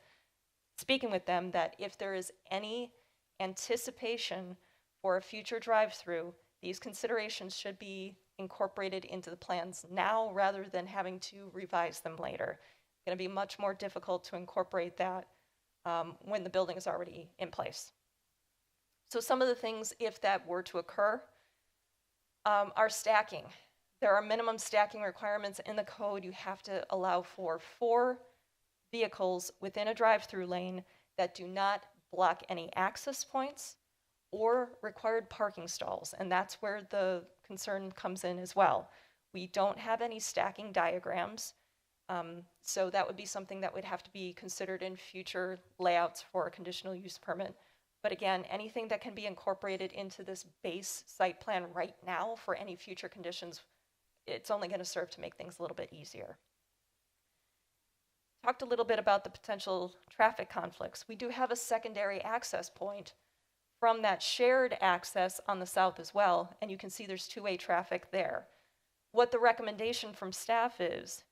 S5: speaking with them that if there is any anticipation for a future drive-through, these considerations should be incorporated into the plans now rather than having to revise them later. It's going to be much more difficult to incorporate that when the building is already in place. So some of the things, if that were to occur, are stacking. There are minimum stacking requirements in the code. You have to allow for 4 vehicles within a drive-through lane that do not block any access points or required parking stalls, and that's where the concern comes in as well. We don't have any stacking diagrams, so that would be something that would have to be considered in future layouts for a conditional use permit. But again, anything that can be incorporated into this base site plan right now for any future conditions, it's only going to serve to make things a little bit easier. Talked a little bit about the potential traffic conflicts. We do have a secondary access point from that shared access on the south as well, and you can see there's two-way traffic there. What the recommendation from staff is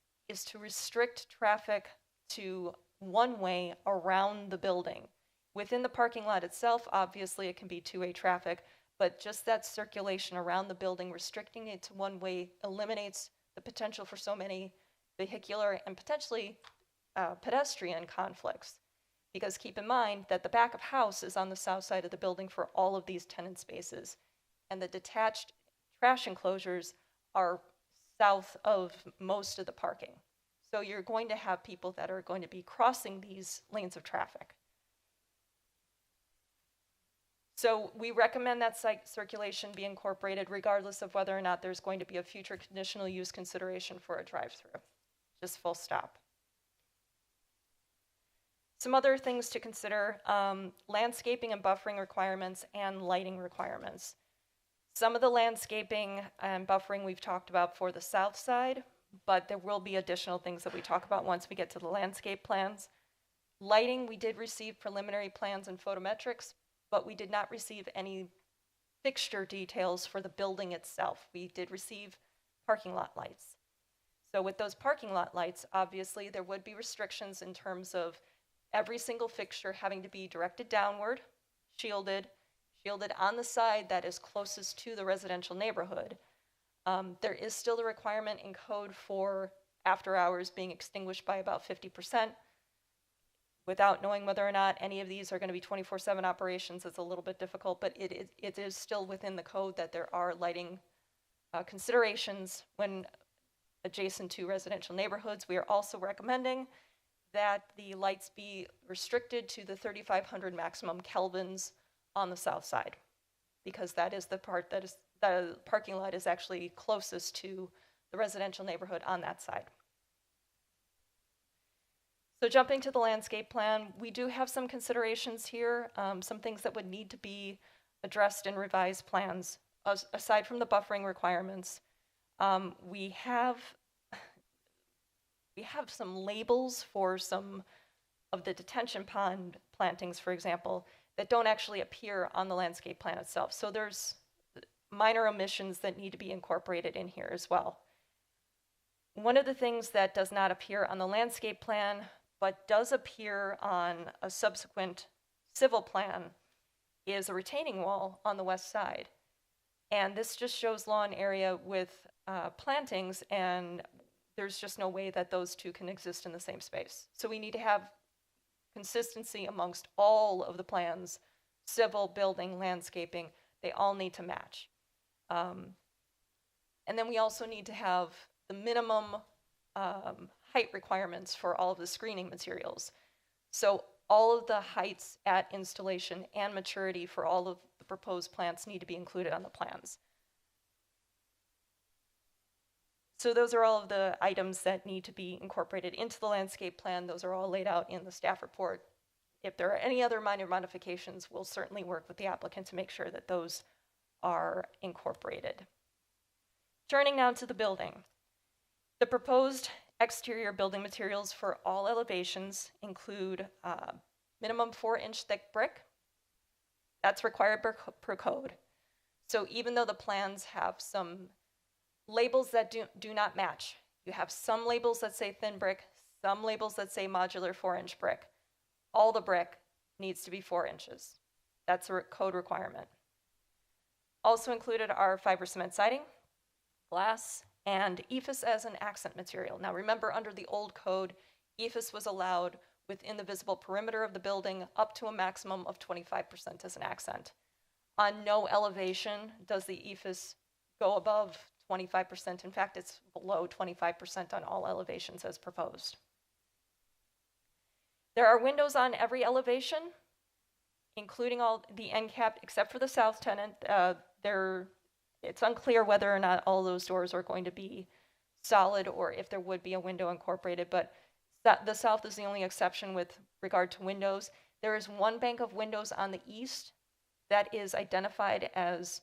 S5: to restrict traffic to one way around the building. Within the parking lot itself, obviously it can be two-way traffic, but just that circulation around the building, restricting it to one way eliminates the potential for so many vehicular and potentially pedestrian conflicts. Because keep in mind that the back of house is on the south side of the building for all of these tenant spaces, and the detached trash enclosures are south of most of the parking. So you're going to have people that are going to be crossing these lanes of traffic. So we recommend that site circulation be incorporated regardless of whether or not there's going to be a future conditional use consideration for a drive-through. Just full stop. Some other things to consider, landscaping and buffering requirements and lighting requirements. Some of the landscaping and buffering we've talked about for the south side, but there will be additional things that we talk about once we get to the landscape plans. Lighting, we did receive preliminary plans and photometrics, but we did not receive any fixture details for the building itself. We did receive parking lot lights. So with those parking lot lights, obviously there would be restrictions in terms of every single fixture having to be directed downward, shielded on the side that is closest to the residential neighborhood. There is still the requirement in code for after hours being extinguished by about 50%. Without knowing whether or not any of these are going to be 24/7 operations, it's a little bit difficult, but it is still within the code that there are lighting considerations when adjacent to residential neighborhoods. We are also recommending that the lights be restricted to the 3,500 maximum kelvins on the south side, because that is the part that is, the parking lot is actually closest to the residential neighborhood on that side. So jumping to the landscape plan, we do have some considerations here, some things that would need to be addressed in revised plans. Aside from the buffering requirements, we have some labels for some of the detention pond plantings, for example, that don't actually appear on the landscape plan itself. So there's minor omissions that need to be incorporated in here as well. One of the things that does not appear on the landscape plan, but does appear on a subsequent civil plan, is a retaining wall on the west side. And this just shows lawn area with plantings, and there's just no way that those two can exist in the same space. So we need to have consistency amongst all of the plans, civil, building, landscaping. They all need to match. And then we also need to have the minimum height requirements for all of the screening materials. So all of the heights at installation and maturity for all of the proposed plants need to be included on the plans. So those are all of the items that need to be incorporated into the landscape plan. Those are all laid out in the staff report. If there are any other minor modifications, we'll certainly work with the applicant to make sure that those are incorporated. Turning now to the building. The proposed exterior building materials for all elevations include minimum 4-inch thick brick. That's required per code. So even though the plans have some labels that do not match, you have some labels that say thin brick, some labels that say modular 4-inch brick. All the brick needs to be 4 inches. That's a code requirement. Also included are fiber cement siding, glass, and EIFS as an accent material. Now remember, under the old code, EIFS was allowed within the visible perimeter of the building up to a maximum of 25% as an accent. On no elevation does the EIFS go above 25%. In fact, it's below 25% on all elevations as proposed. There are windows on every elevation, including all the end cap, except for the south tenant. It's unclear whether or not all those doors are going to be solid or if there would be a window incorporated, but the south is the only exception with regard to windows. There is one bank of windows on the east that is identified as,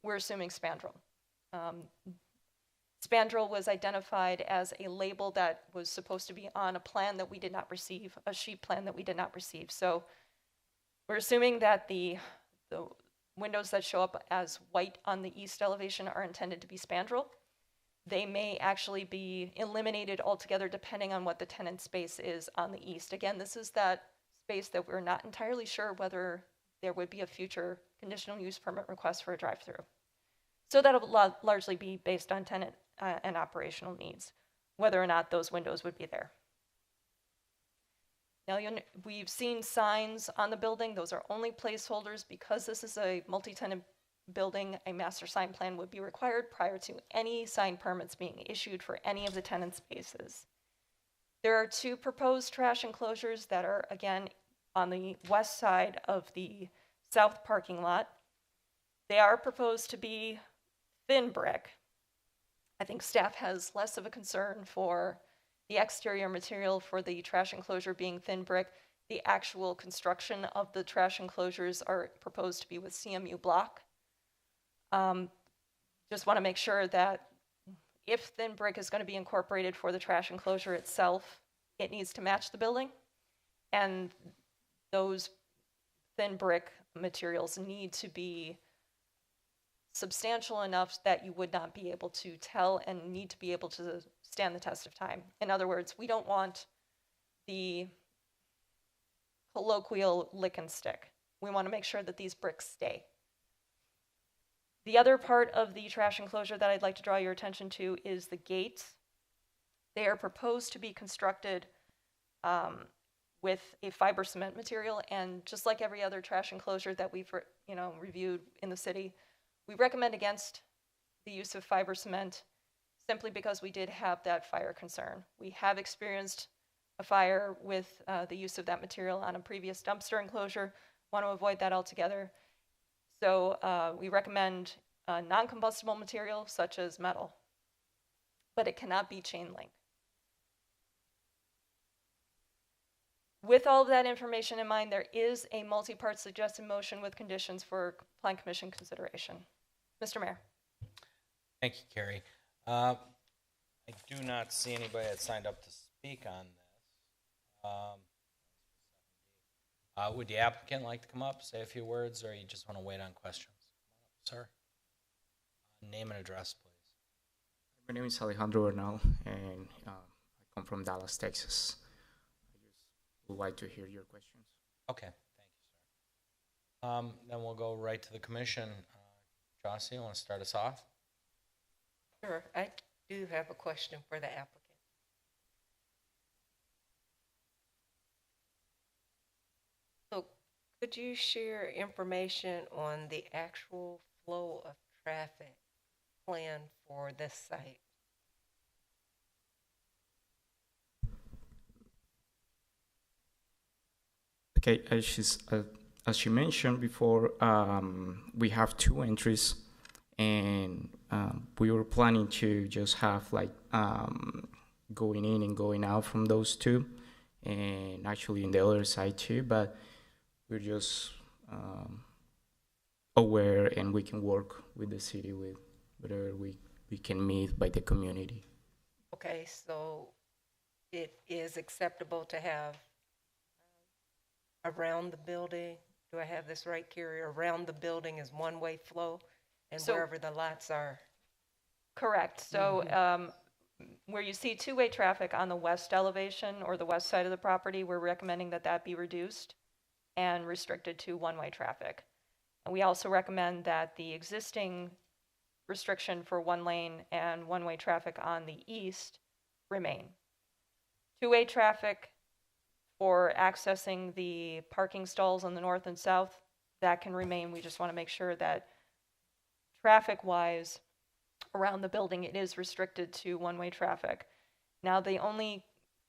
S5: we're assuming, spandrel. Spandrel was identified as a label that was supposed to be on a plan that we did not receive, a sheet plan that we did not receive. So we're assuming that the windows that show up as white on the east elevation are intended to be spandrel. They may actually be eliminated altogether depending on what the tenant space is on the east. Again, this is that space that we're not entirely sure whether there would be a future conditional use permit request for a drive-through. So that'll largely be based on tenant and operational needs, whether or not those windows would be there. Now, we've seen signs on the building. Those are only placeholders. Because this is a multi-tenant building, a master sign plan would be required prior to any sign permits being issued for any of the tenant spaces. There are 2 proposed trash enclosures that are, again, on the west side of the south parking lot. They are proposed to be thin brick. I think staff has less of a concern for the exterior material for the trash enclosure being thin brick. The actual construction of the trash enclosures are proposed to be with CMU block. Just want to make sure that if thin brick is going to be incorporated for the trash enclosure itself, it needs to match the building. And those thin brick materials need to be substantial enough that you would not be able to tell and need to be able to stand the test of time. In other words, we don't want the colloquial lick and stick. We want to make sure that these bricks stay. The other part of the trash enclosure that I'd like to draw your attention to is the gates. They are proposed to be constructed with a fiber cement material, and just like every other trash enclosure that we've reviewed in the city, we recommend against the use of fiber cement simply because we did have that fire concern. We have experienced a fire with the use of that material on a previous dumpster enclosure. Want to avoid that altogether. So we recommend non-combustible material such as metal, but it cannot be chain link. With all of that information in mind, there is a multi-part suggested motion with conditions for Plan Commission consideration. Mr. Mayor.
S2: Thank you, Carrie. I do not see anybody that signed up to speak on this. Would the applicant like to come up, say a few words, or you just want to wait on questions? Come on up, sir. Name and address, please.
S11: My name is Alejandro Bernal, and I come from Dallas, Texas. I just would like to hear your questions.
S2: Okay, thank you, sir. Then we'll go right to the commission. Jossie, you want to start us off?
S10: Sure, I do have a question for the applicant. So could you share information on the actual flow of traffic plan for this site?
S11: Okay, as she mentioned before, we have two entries, and we were planning to just have like going in and going out from those two, and actually in the other side too. But we're just aware, and we can work with the city with whatever we can meet by the community.
S10: Okay, so it is acceptable to have around the building, do I have this right, Carrie? Around the building is one-way flow, and
S5: So-
S10: wherever the lots are.
S5: Correct. So where you see two-way traffic on the west elevation or the west side of the property, we're recommending that that be reduced and restricted to one-way traffic. And we also recommend that the existing restriction for one lane and one-way traffic on the east remain. Two-way traffic for accessing the parking stalls on the north and south, that can remain. We just want to make sure that traffic-wise, around the building, it is restricted to one-way traffic. Now, the only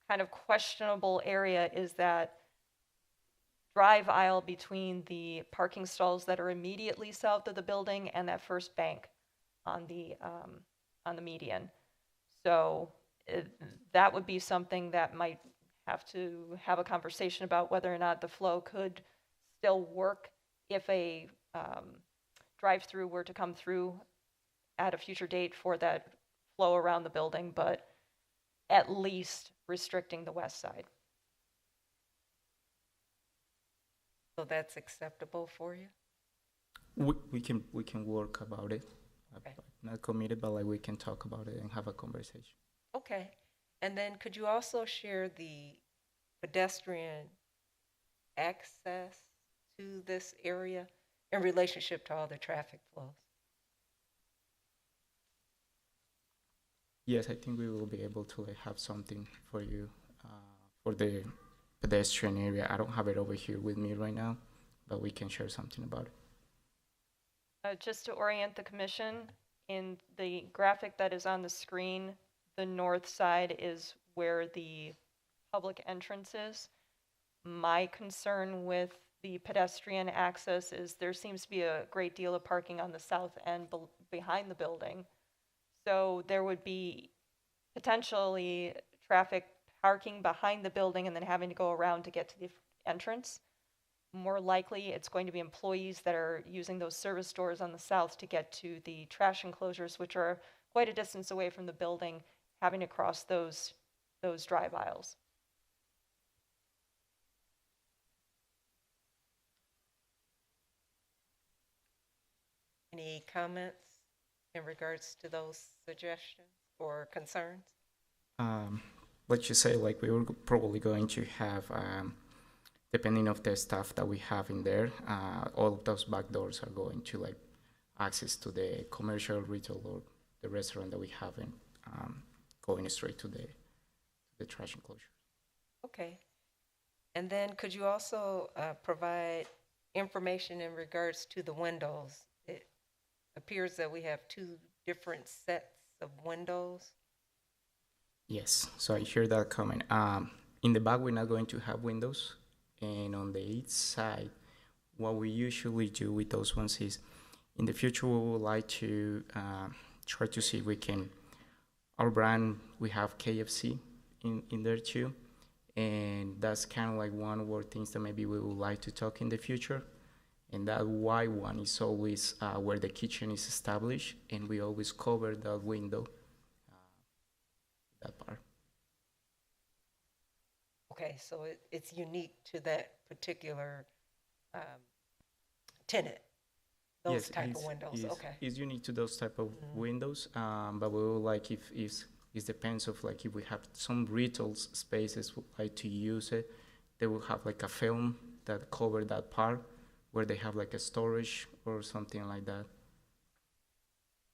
S5: kind of questionable area is that drive aisle between the parking stalls that are immediately south of the building and that first bank on the median. So that would be something that might have to have a conversation about whether or not the flow could still work if a drive-through were to come through at a future date for that flow around the building, but at least restricting the west side.
S10: So that's acceptable for you?
S11: We can work about it.
S10: Okay.
S11: I'm not committed, but like we can talk about it and have a conversation.
S10: Okay. And then could you also share the pedestrian access to this area in relationship to all the traffic flows?
S11: Yes, I think we will be able to like have something for you for the pedestrian area. I don't have it over here with me right now, but we can share something about it.
S5: Just to orient the commission, in the graphic that is on the screen, the north side is where the public entrance is. My concern with the pedestrian access is there seems to be a great deal of parking on the south end behind the building. So there would be potentially traffic parking behind the building and then having to go around to get to the entrance. More likely, it's going to be employees that are using those service doors on the south to get to the trash enclosures, which are quite a distance away from the building, having to cross those drive aisles.
S10: Any comments in regards to those suggestions or concerns?
S11: What you say, like we were probably going to have, depending of the staff that we have in there, all of those back doors are going to like access to the commercial, retail, or the restaurant that we have, and going straight to the trash enclosure.
S10: Okay. And then could you also provide information in regards to the windows? It appears that we have two different sets of windows.
S11: Yes, so I hear that comment. In the back, we're not going to have windows, and on the east side, what we usually do with those ones is, in the future, we would like to try to see if we can. Our brand, we have KFC in there too, and that's kind of like one of our things that maybe we would like to talk in the future. And that white one is always where the kitchen is established, and we always cover that window, that part.
S10: Okay, so it's unique to that particular tenant, those
S11: Yes,
S10: type of windows, okay.
S11: It's unique to those type of windows, but we would like if it depends of like if we have some retail spaces would like to use it, they will have like a film that cover that part where they have like a storage or something like that.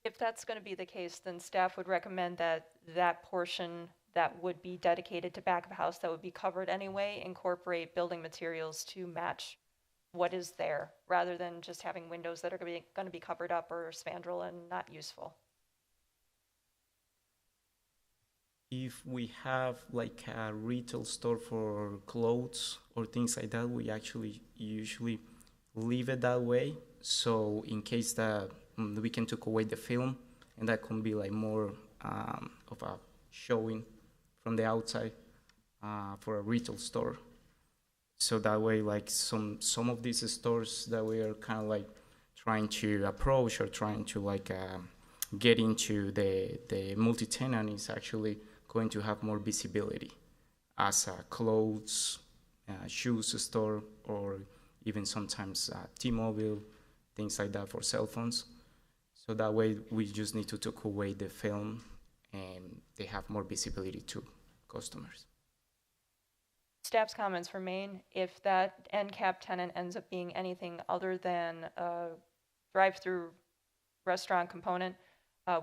S5: If that's going to be the case, then staff would recommend that that portion that would be dedicated to back of house that would be covered anyway, incorporate building materials to match what is there, rather than just having windows that are going to be covered up or spandrel and not useful.
S11: if we have like a retail store for clothes or things like that, we actually usually leave it that way. So in case that we can take away the film, and that can be like more of a showing from the outside for a retail store. So that way, like some of these stores that we are kind of like trying to approach or trying to like get into the multi-tenant is actually going to have more visibility as a clothes, shoes store, or even sometimes T-Mobile, things like that for cell phones. So that way we just need to take away the film and they have more visibility to customers.
S5: Staff's comments remain. If that end cap tenant ends up being anything other than a drive-through restaurant component,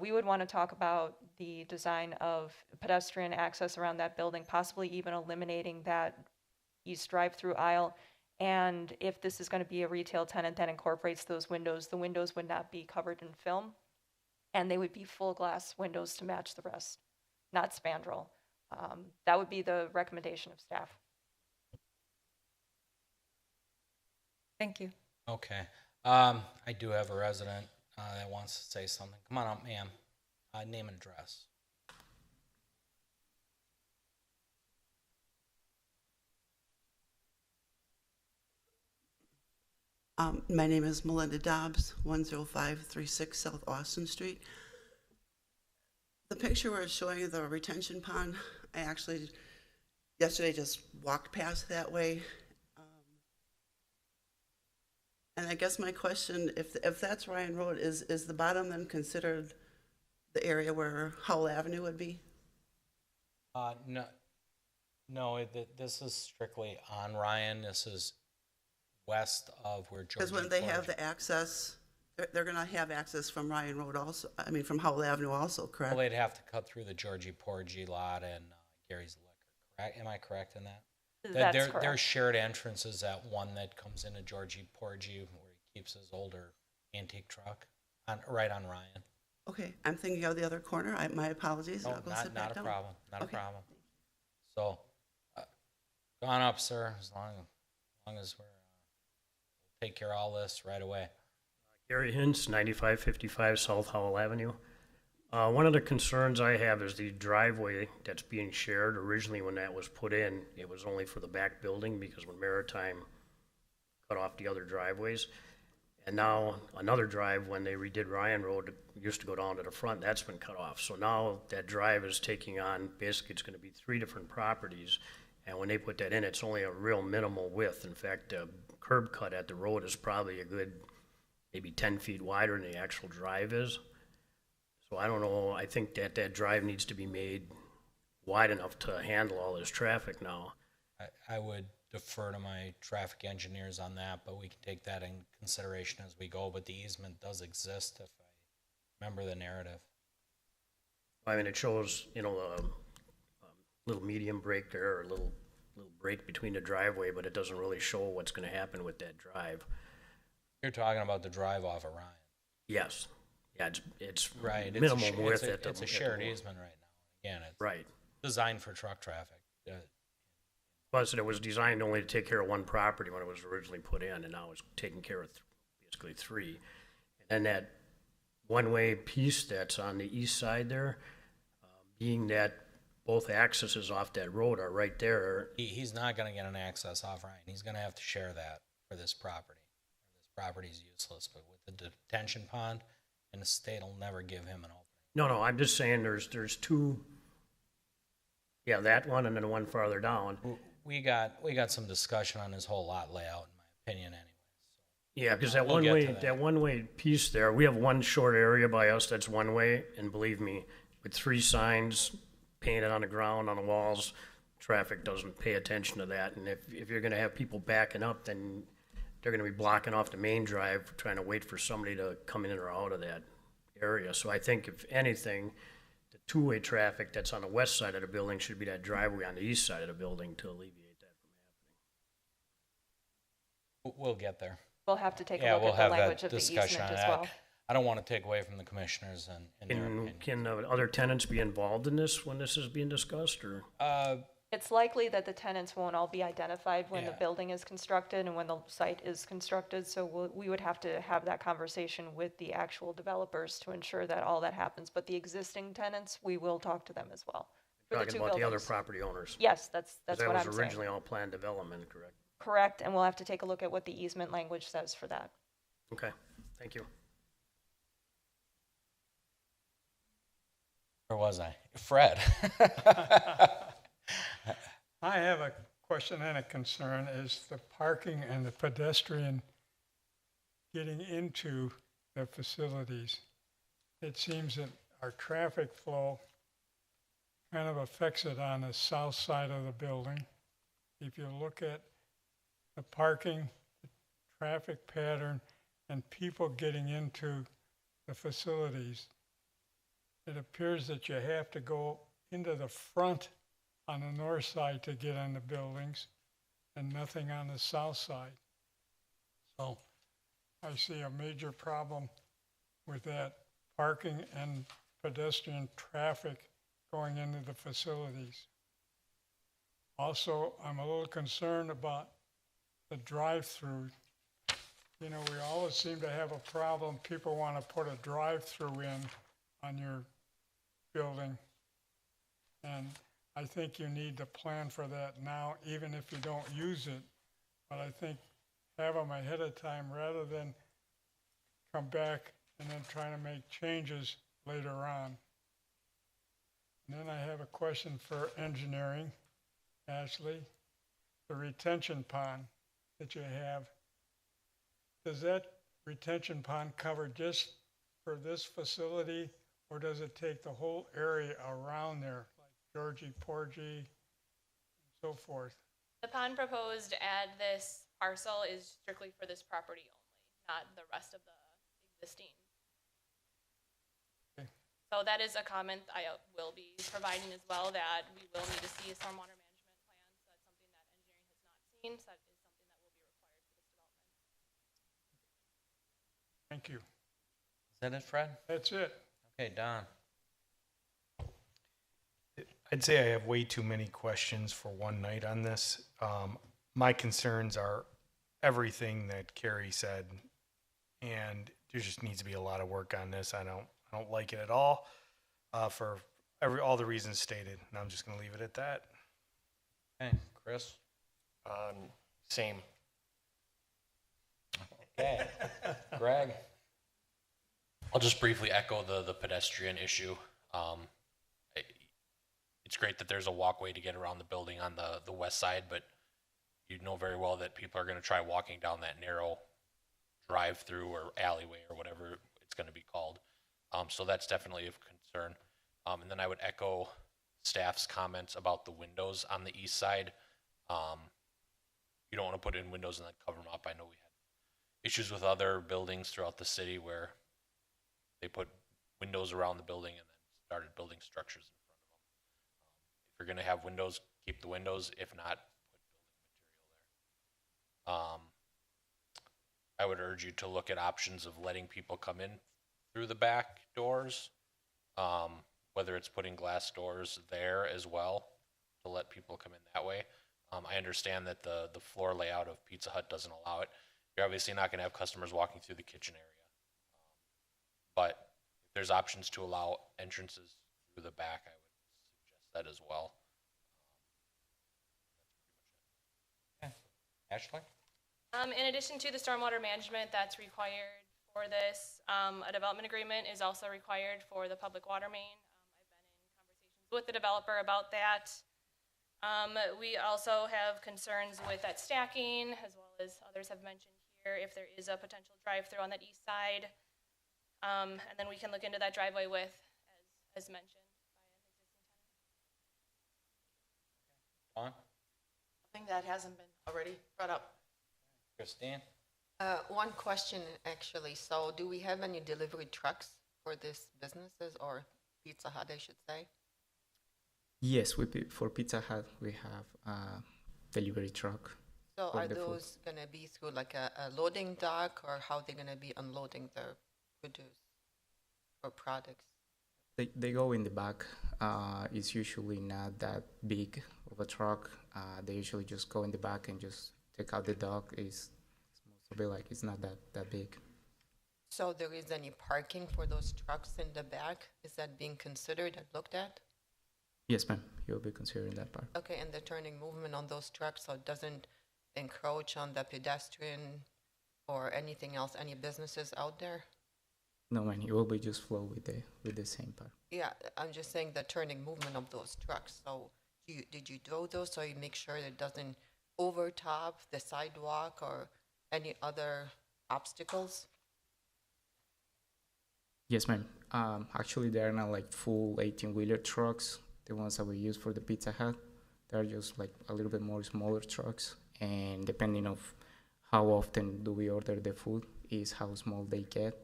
S5: we would want to talk about the design of pedestrian access around that building, possibly even eliminating that east drive-through aisle. And if this is going to be a retail tenant that incorporates those windows, the windows would not be covered in film, and they would be full glass windows to match the rest, not spandrel. That would be the recommendation of staff.
S10: Thank you.
S2: Okay. I do have a resident that wants to say something. Come on up, ma'am. Name and address.
S12: My name is Melinda Dobbs, 10536 South Austin Street. The picture where it's showing the retention pond, I actually yesterday just walked past that way. And I guess my question, if that's Ryan Road, is the bottom then considered the area where Howell Avenue would be?
S2: No, this is strictly on Ryan. This is west of where Georgie.
S12: Because when they have the access, they're going to have access from Ryan Road also, I mean from Howell Avenue also, correct?
S2: Well, they'd have to cut through the Georgie Porgy lot and Gary's Liquor, correct? Am I correct in that?
S5: That's correct.
S2: There's shared entrances at one that comes into Georgie Porgy where he keeps his older antique truck, right on Ryan.
S12: Okay, I'm thinking of the other corner. My apologies.
S2: No,
S12: I'll go sit back
S2: not a
S12: down.
S2: problem. Not
S12: Okay.
S2: a problem. So, go on up, sir. As long as we'll take care of all this right away.
S13: Gary Hintz, 9555 South Howell Avenue. One of the concerns I have is the driveway that's being shared. Originally, when that was put in, it was only for the back building because when Maritime cut off the other driveways. And now another drive, when they redid Ryan Road, used to go down to the front, that's been cut off. So now that drive is taking on, basically it's going to be 3 different properties. And when they put that in, it's only a real minimal width. In fact, the curb cut at the road is probably a good maybe 10 feet wider than the actual drive is. So I don't know, I think that drive needs to be made wide enough to handle all this traffic now.
S2: I would defer to my traffic engineers on that, but we can take that in consideration as we go. But the easement does exist, if I remember the narrative.
S13: I mean, it shows, a little medium break there, or a little break between the driveway, but it doesn't really show what's going to happen with that drive.
S2: You're talking about the drive off of Ryan.
S13: Yes. Yeah, it's
S2: right.
S13: minimum width at the
S2: It's a shared easement right now. Again, it's
S13: right.
S2: Designed for truck traffic.
S13: Plus, it was designed only to take care of one property when it was originally put in, and now it's taking care of basically 3. And that one-way piece that's on the east side there, being that both accesses off that road are right there.
S2: He's not going to get an access off Ryan. He's going to have to share that for this property. This property is useless, but with the detention pond, and the state will never give him an opening.
S13: No, I'm just saying there's 2. Yeah, that one and then one farther down.
S2: We got some discussion on his whole lot layout, in my opinion, anyway. So
S13: yeah, because that
S2: we'll
S13: one way piece there, we have one short area by us that's one way, and believe me, with 3 signs painted on the ground, on the walls, traffic doesn't pay attention to that. And if you're going to have people backing up, then they're going to be blocking off the main drive, trying to wait for somebody to come in or out of that area. So I think if anything, the 2-way traffic that's on the west side of the building should be that driveway on the east side of the building to alleviate that from happening.
S2: we'll get there.
S5: We'll have to take a
S2: Yeah,
S5: look
S2: we'll
S5: at the
S2: have
S5: language
S2: that
S5: of the
S2: discussion
S5: easement
S2: on
S5: as
S2: that.
S5: well.
S2: I don't want to take away from the commissioners and their opinion.
S13: Can other tenants be involved in this when this is being discussed, or?
S5: It's likely that the tenants won't all be identified when the
S1: Yeah.
S5: building is constructed and when the site is constructed, so we would have to have that conversation with the actual developers to ensure that all that happens. But the existing tenants, we will talk to them as well. For the
S13: Talking
S5: two
S13: about the other
S5: buildings.
S13: property owners?
S5: Yes, that's
S13: 'Cause
S5: what I'm
S13: That was
S5: saying.
S13: originally all planned development, correct?
S5: Correct, and we'll have to take a look at what the easement language says for that.
S13: Okay, thank you.
S2: Where was I? Fred.
S14: I have a question and a concern, is the parking and the pedestrian getting into the facilities. It seems that our traffic flow kind of affects it on the south side of the building. If you look at the parking, the traffic pattern, and people getting into the facilities, it appears that you have to go into the front on the north side to get in the buildings and nothing on the south side. So I see a major problem with that parking and pedestrian traffic going into the facilities. Also, I'm a little concerned about the drive-through. You know, we always seem to have a problem. People want to put a drive-through in on your building. And I think you need to plan for that now, even if you don't use it. But I think have them ahead of time rather than come back and then trying to make changes later on. And then I have a question for engineering, Ashley. The retention pond that you have, does that retention pond cover just for this facility, or does it take the whole area around there, like Georgie, Porgy, and so forth?
S15: The pond proposed at this parcel is strictly for this property only, not the rest of the existing.
S14: Okay.
S15: So that is a comment I will be providing as well, that we will need to see a stormwater management plan. So that's something that engineering has not seen, so that is something that will be required for this development.
S14: Thank you.
S2: Is that it, Fred?
S14: That's it.
S2: Okay, Don.
S1: I'd say I have way too many questions for one night on this. My concerns are everything that Carrie said, and there just needs to be a lot of work on this. I don't like it at all, for all the reasons stated, and I'm just going to leave it at that.
S2: Okay, Chris.
S4: Same.
S2: Okay, Greg.
S4: I'll just briefly echo the pedestrian issue. It's great that there's a walkway to get around the building on the west side, but you know very well that people are going to try walking down that narrow drive-through or alleyway or whatever it's going to be called. So that's definitely of concern. And then I would echo staff's comments about the windows on the east side. You don't want to put in windows and then cover them up. I know we had issues with other buildings throughout the city where they put windows around the building and then started building structures in front of them. If you're going to have windows, keep the windows. If not, put building material there. I would urge you to look at options of letting people come in through the back doors, whether it's putting glass doors there as well to let people come in that way. I understand that the floor layout of Pizza Hut doesn't allow it. You're obviously not going to have customers walking through the kitchen area. But if there's options to allow entrances through the back, I would suggest that as well.
S2: Okay. Ashley?
S15: In addition to the stormwater management that's required for this, a development agreement is also required for the public water main. I've been in conversations with the developer about that. We also have concerns with that stacking, as well as others have mentioned here, if there is a potential drive-through on that east side. And then we can look into that driveway width, as mentioned by an existing tenant.
S2: Dawn?
S9: Something that hasn't been already brought up.
S2: Christine?
S3: One question, actually. So do we have any delivery trucks for these businesses, or Pizza Hut, I should say?
S11: Yes, for Pizza Hut, we have a delivery truck.
S3: So
S11: for
S3: are
S11: the food.
S3: those going to be through like a loading dock, or how they're going to be unloading their produce or products?
S11: They go in the back. It's usually not that big of a truck. They usually just go in the back and just take out the dog. It's most of it like it's not that big.
S3: So there is any parking for those trucks in the back? Is that being considered and looked at?
S11: Yes, ma'am. You'll be considering that part.
S3: Okay, and the turning movement on those trucks, so it doesn't encroach on the pedestrian or anything else, any businesses out there?
S11: No, man. You will be just flow with the same part.
S3: Yeah, I'm just saying the turning movement of those trucks. So did you do those so you make sure that it doesn't overtop the sidewalk or any other obstacles?
S11: Yes, ma'am. Actually, they are not like full 18-wheeler trucks. The ones that we use for the Pizza Hut, they're just like a little bit more smaller trucks. And depending of how often do we order the food is how small they get.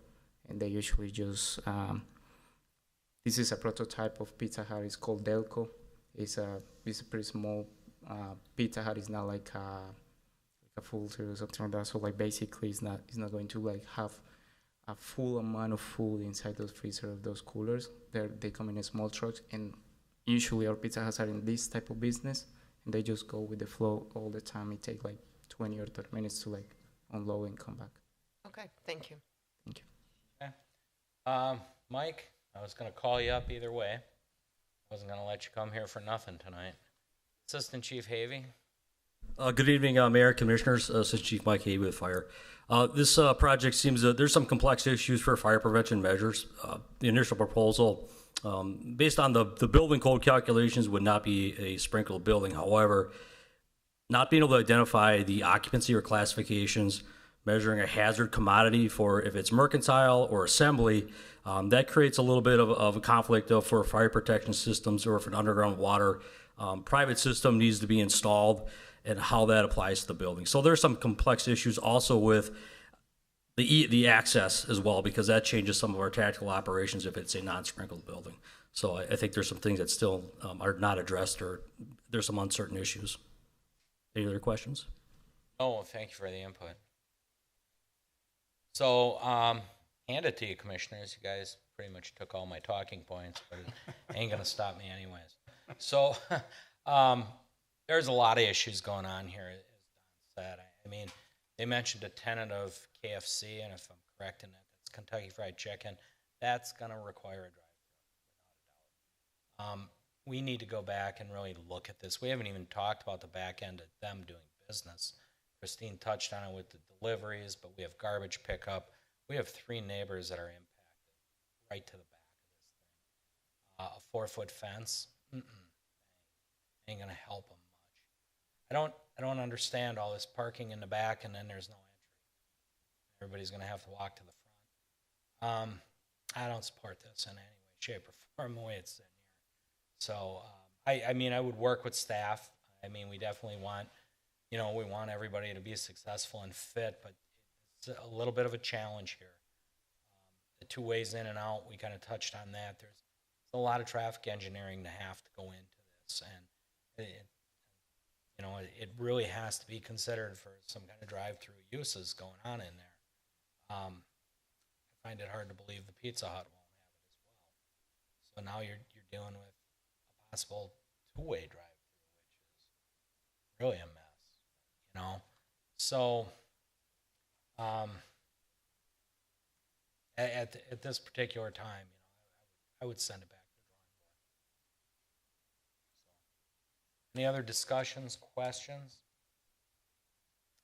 S11: And they usually just, this is a prototype of Pizza Hut. It's called Delco. It's a pretty small Pizza Hut. It's not like a full series or something like that. So like basically it's not going to like have a full amount of food inside those freezer of those coolers. They come in small trucks, and usually our Pizza Huts are in this type of business, and they just go with the flow all the time. It takes like 20 or 30 minutes to like unload and come back.
S3: Okay, thank you.
S11: Thank you.
S2: Okay. Mike, I was going to call you up either way. I wasn't going to let you come here for nothing tonight. Assistant Chief Havey.
S16: Good evening, Mayor, Commissioners. Assistant Chief Mike Hay with Fire. This project seems there's some complex issues for fire prevention measures. The initial proposal, based on the building code calculations, would not be a sprinkled building. However, not being able to identify the occupancy or classifications, measuring a hazard commodity for if it's mercantile or assembly, that creates a little bit of a conflict for fire protection systems, or if an underground water private system needs to be installed, and how that applies to the building. So there's some complex issues also with the access as well, because that changes some of our tactical operations if it's a non-sprinkled building. So I think there's some things that still are not addressed, or there's some uncertain issues. Any other questions?
S2: Oh, thank you for the input. So, hand it to you, Commissioners. You guys pretty much took all my talking points, but it ain't going to stop me anyways. So, there's a lot of issues going on here, as Don said. I mean, they mentioned a tenant of KFC, and if I'm correct in that, that's Kentucky Fried Chicken. That's going to require a drive-through, without a doubt. We need to go back and really look at this. We haven't even talked about the back end of them doing business. Christine touched on it with the deliveries, but we have garbage pickup. We have 3 neighbors that are impacted right to the back of this thing. A 4-foot fence, ain't going to help them. I don't understand all this parking in the back and then there's no entry. Everybody's going to have to walk to the front. I don't support this in any way, shape, or form the way it's in here. So, I mean, I would work with staff. I mean, we definitely want, we want everybody to be successful and fit, but it's a little bit of a challenge here. The 2 ways in and out, we kind of touched on that. There's a lot of traffic engineering to have to go into this, and it really has to be considered for some kind of drive-through uses going on in there. I find it hard to believe the Pizza Hut won't have it as well. So now you're dealing with a possible 2-way drive-through, which is really a mess, So at this particular time, I would send it back. Any other discussions, questions?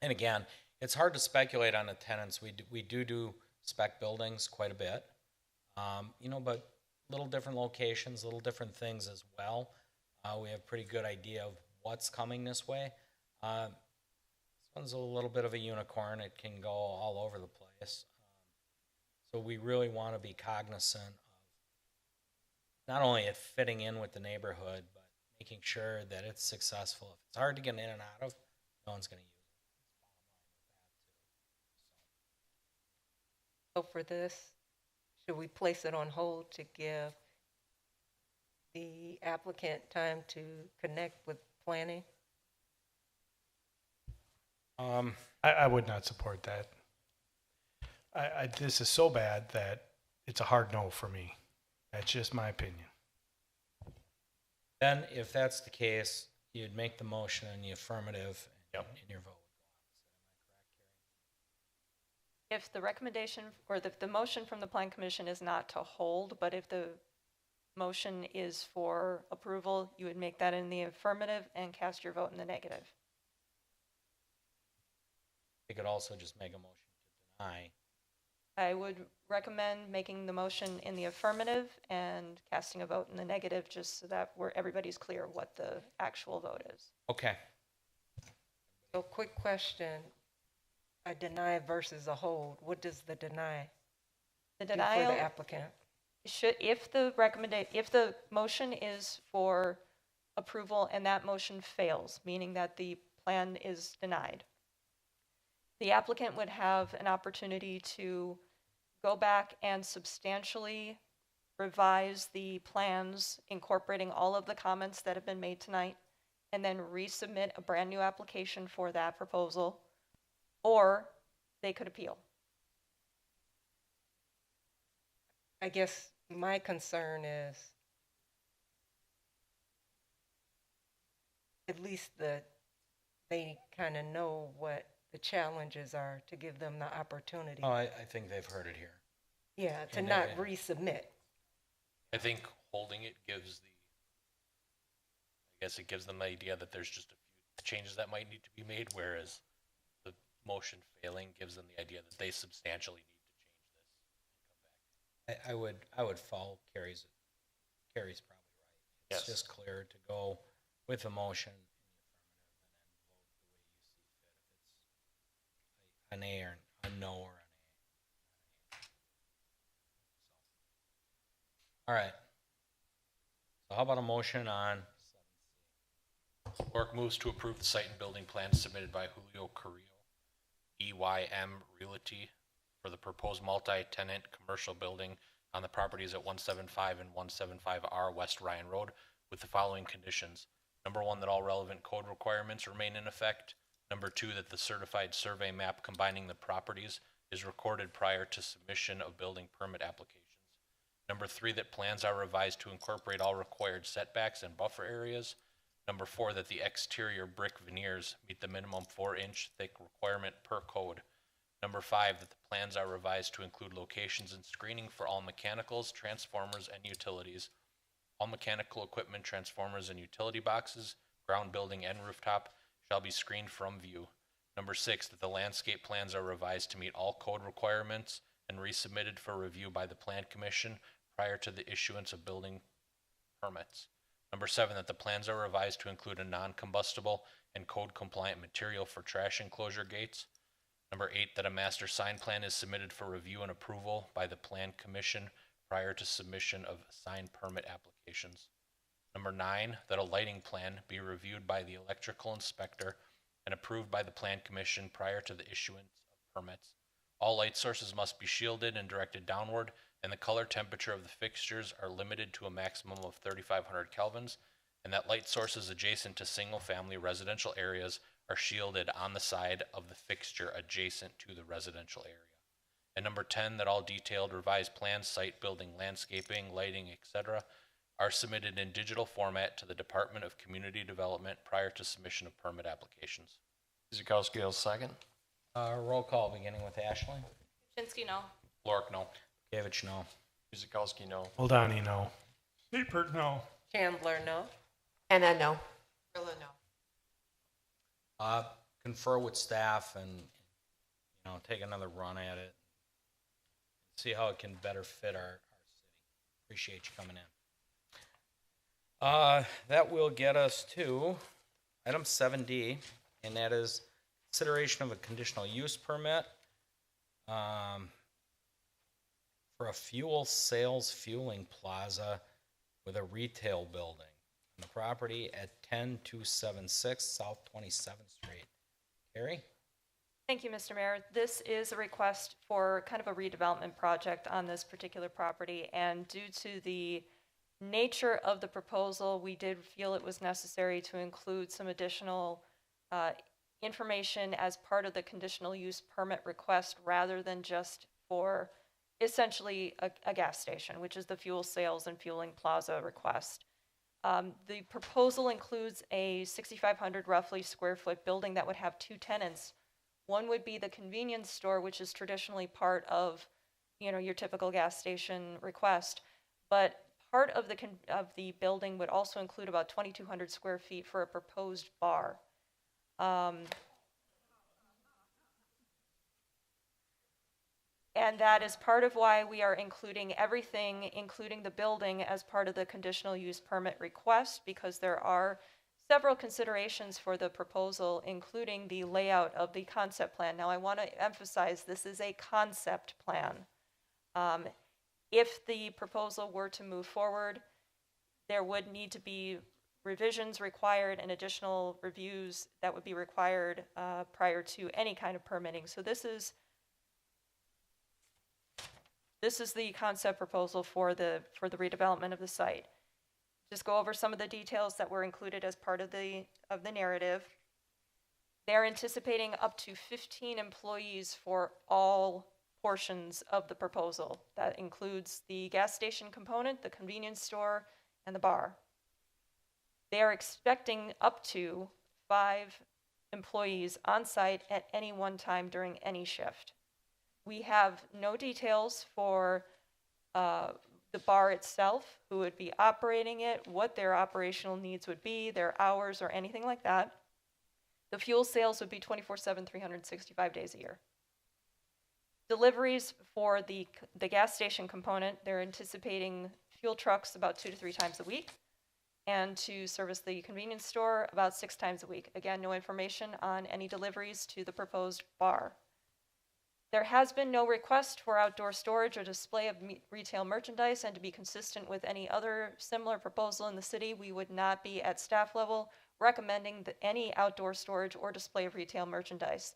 S2: And again, it's hard to speculate on the tenants. We do spec buildings quite a bit, but little different locations, little different things as well. We have a pretty good idea of what's coming this way. This one's a little bit of a unicorn. It can go all over the place. So we really want to be cognizant of not only it fitting in with the neighborhood, but making sure that it's successful. If it's hard to get in and out of, no one's going to use it.
S10: So for this, should we place it on hold to give the applicant time to connect with planning?
S1: I would not support that. this is so bad that it's a hard no for me. That's just my opinion.
S2: Then, if that's the case, you'd make the motion in the affirmative in your vote.
S5: If the recommendation or the motion from the Plan Commission is not to hold, but if the motion is for approval, you would make that in the affirmative and cast your vote in the negative.
S2: You could also just make a motion to deny.
S5: I would recommend making the motion in the affirmative and casting a vote in the negative, just so that everybody's clear what the actual vote is.
S2: Okay.
S10: So quick question, a deny versus a hold, what does the deny
S5: The
S10: do for
S5: denial
S10: the applicant?
S5: should, if the motion is for approval and that motion fails, meaning that the plan is denied, the applicant would have an opportunity to go back and substantially revise the plans, incorporating all of the comments that have been made tonight, and then resubmit a brand new application for that proposal, or they could appeal.
S10: I guess my concern is at least they kind of know what the challenges are to give them the opportunity.
S2: Oh, I think they've heard it here.
S10: Yeah, to
S2: And
S10: not
S2: they-
S10: resubmit.
S4: I think holding it gives it gives them the idea that there's just a few changes that might need to be made, whereas the motion failing gives them the idea that they substantially need to change this.
S2: I would follow Carrie's probably right. It's
S4: Yes.
S2: just clear to go with a motion in the affirmative and then vote the way you see fit. If it's an A or a no or an A. All right. So how about a motion on
S4: Lork moves to approve the site and building plans submitted by Julio Carrillo, EYM Realty, for the proposed multi-tenant commercial building on the properties at 175 and 175R West Ryan Road with the following conditions. Number one, that all relevant code requirements remain in effect. Number two, that the certified survey map combining the properties is recorded prior to submission of building permit applications. Number three, that plans are revised to incorporate all required setbacks and buffer areas. Number four, that the exterior brick veneers meet the minimum 4-inch thick requirement per code. Number five, that the plans are revised to include locations and screening for all mechanicals, transformers, and utilities. All mechanical equipment, transformers, and utility boxes, ground building, and rooftop shall be screened from view. Number six, that the landscape plans are revised to meet all code requirements and resubmitted for review by the Plan Commission prior to the issuance of building permits. Number seven, that the plans are revised to include a non-combustible and code-compliant material for trash enclosure gates. Number eight, that a master sign plan is submitted for review and approval by the Plan Commission prior to submission of sign permit applications. Number nine, that a lighting plan be reviewed by the electrical inspector and approved by the Plan Commission prior to the issuance of permits. All light sources must be shielded and directed downward, and the color temperature of the fixtures are limited to a maximum of 3,500 kelvins, and that light sources adjacent to single-family residential areas are shielded on the side of the fixture adjacent to the residential area. And number 10, that all detailed revised plans, site building, landscaping, lighting, etc., are submitted in digital format to the Department of Community Development prior to submission of permit applications.
S17: Kuzikowski will second.
S2: Roll call beginning with Ashley.
S15: Shinsky, no.
S4: Lork, no.
S2: Gavich, no.
S17: Kuzikowski, no.
S1: Modani, no.
S14: Seifert, no.
S10: Chandler, no.
S3: And I know.
S9: Perla, no.
S2: Confer with staff and, take another run at it. See how it can better fit our city. Appreciate you coming in. That will get us to item 7D, and that is consideration of a conditional use permit for a fuel sales fueling plaza with a retail building on the property at 10276 South 27th Street. Carrie?
S5: Thank you, Mr. Mayor. This is a request for kind of a redevelopment project on this particular property, and due to the nature of the proposal, we did feel it was necessary to include some additional information as part of the conditional use permit request rather than just for essentially a gas station, which is the fuel sales and fueling plaza request. The proposal includes a 6,500 roughly square foot building that would have two tenants. One would be the convenience store, which is traditionally part of, your typical gas station request, but part of the building would also include about 2,200 square feet for a proposed bar. And that is part of why we are including everything, including the building, as part of the conditional use permit request, because there are several considerations for the proposal, including the layout of the concept plan. Now, I want to emphasize this is a concept plan. If the proposal were to move forward, there would need to be revisions required and additional reviews that would be required prior to any kind of permitting. So this is the concept proposal for the redevelopment of the site. Just go over some of the details that were included as part of the narrative. They're anticipating up to 15 employees for all portions of the proposal. That includes the gas station component, the convenience store, and the bar. They are expecting up to 5 employees on site at any one time during any shift. We have no details for the bar itself, who would be operating it, what their operational needs would be, their hours, or anything like that. The fuel sales would be 24/7, 365 days a year. Deliveries for the gas station component, they're anticipating fuel trucks about 2 to 3 times a week, and to service the convenience store about 6 times a week. Again, no information on any deliveries to the proposed bar. There has been no request for outdoor storage or display of retail merchandise, and to be consistent with any other similar proposal in the city, we would not be at staff level recommending that any outdoor storage or display of retail merchandise.